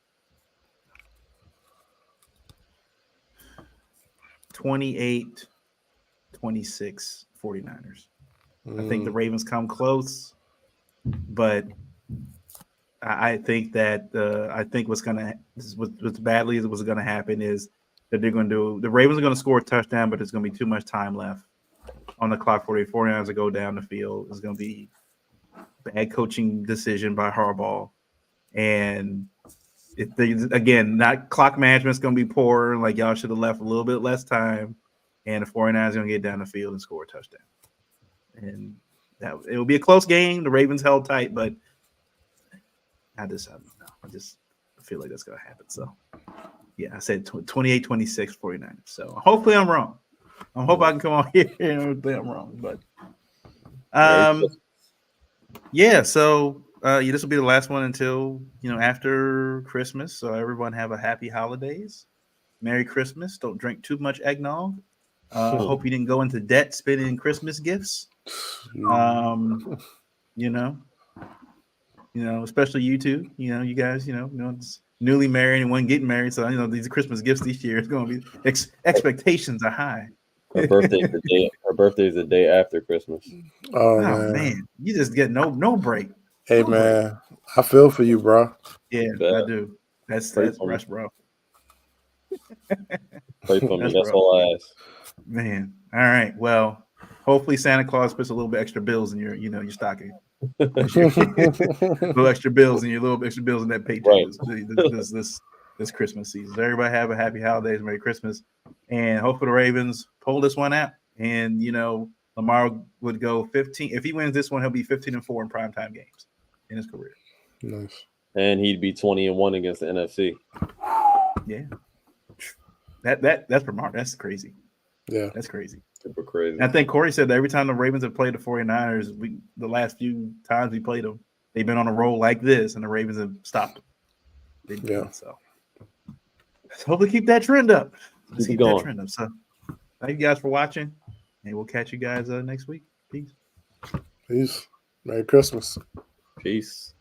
28-26 49ers. I think the Ravens come close, but I think that what's badly what's going to happen is that the Ravens are going to score a touchdown, but there's going to be too much time left on the clock for the 49ers to go down the field. It's going to be bad coaching decision by Harbaugh, and not clock management's going to be poor. Like y'all should have left a little bit less time, and the 49ers are going to get down the field and score a touchdown. And it will be a close game. The Ravens held tight, but I feel like that's going to happen. So, yeah, I said 28-26 49ers. So hopefully I'm wrong. I hope I can come on here and say I'm wrong. But yeah, so this will be the last one until after Christmas. So everyone have a happy holidays. Merry Christmas. Don't drink too much eggnog. Hope you didn't go into debt spending Christmas gifts. Especially you two. You guys. It's newly married and one getting married. So these Christmas gifts this year is going to be expectations are high. Her birthday's the day after Christmas. Oh man, you just get no break. Hey man, I feel for you, bro. Yeah, I do. That's rush, bro. Pray for me. That's all I ask. Man, all right. Well, hopefully Santa Claus puts a little bit extra bills in your stocking. Little extra bills in that paycheck right. This Christmas season. So everybody have a happy holidays, Merry Christmas, and hopefully the Ravens pull this one out. And Lamar would go 15. If he wins this one, he'll be 15-4 in primetime games in his career. Nice. And he'd be 20-1 against the NFC. Yeah. That's remarkable. That's crazy. Yeah. That's crazy. Super crazy. And I think Corey said that every time the Ravens have played the 49ers, the last few times we played them, they've been on a roll like this, and the Ravens have stopped them. So hopefully keep that trend up. Keep going. That trend up. So thank you guys for watching, and we'll catch you guys next week. Peace. Peace. Merry Christmas. Peace.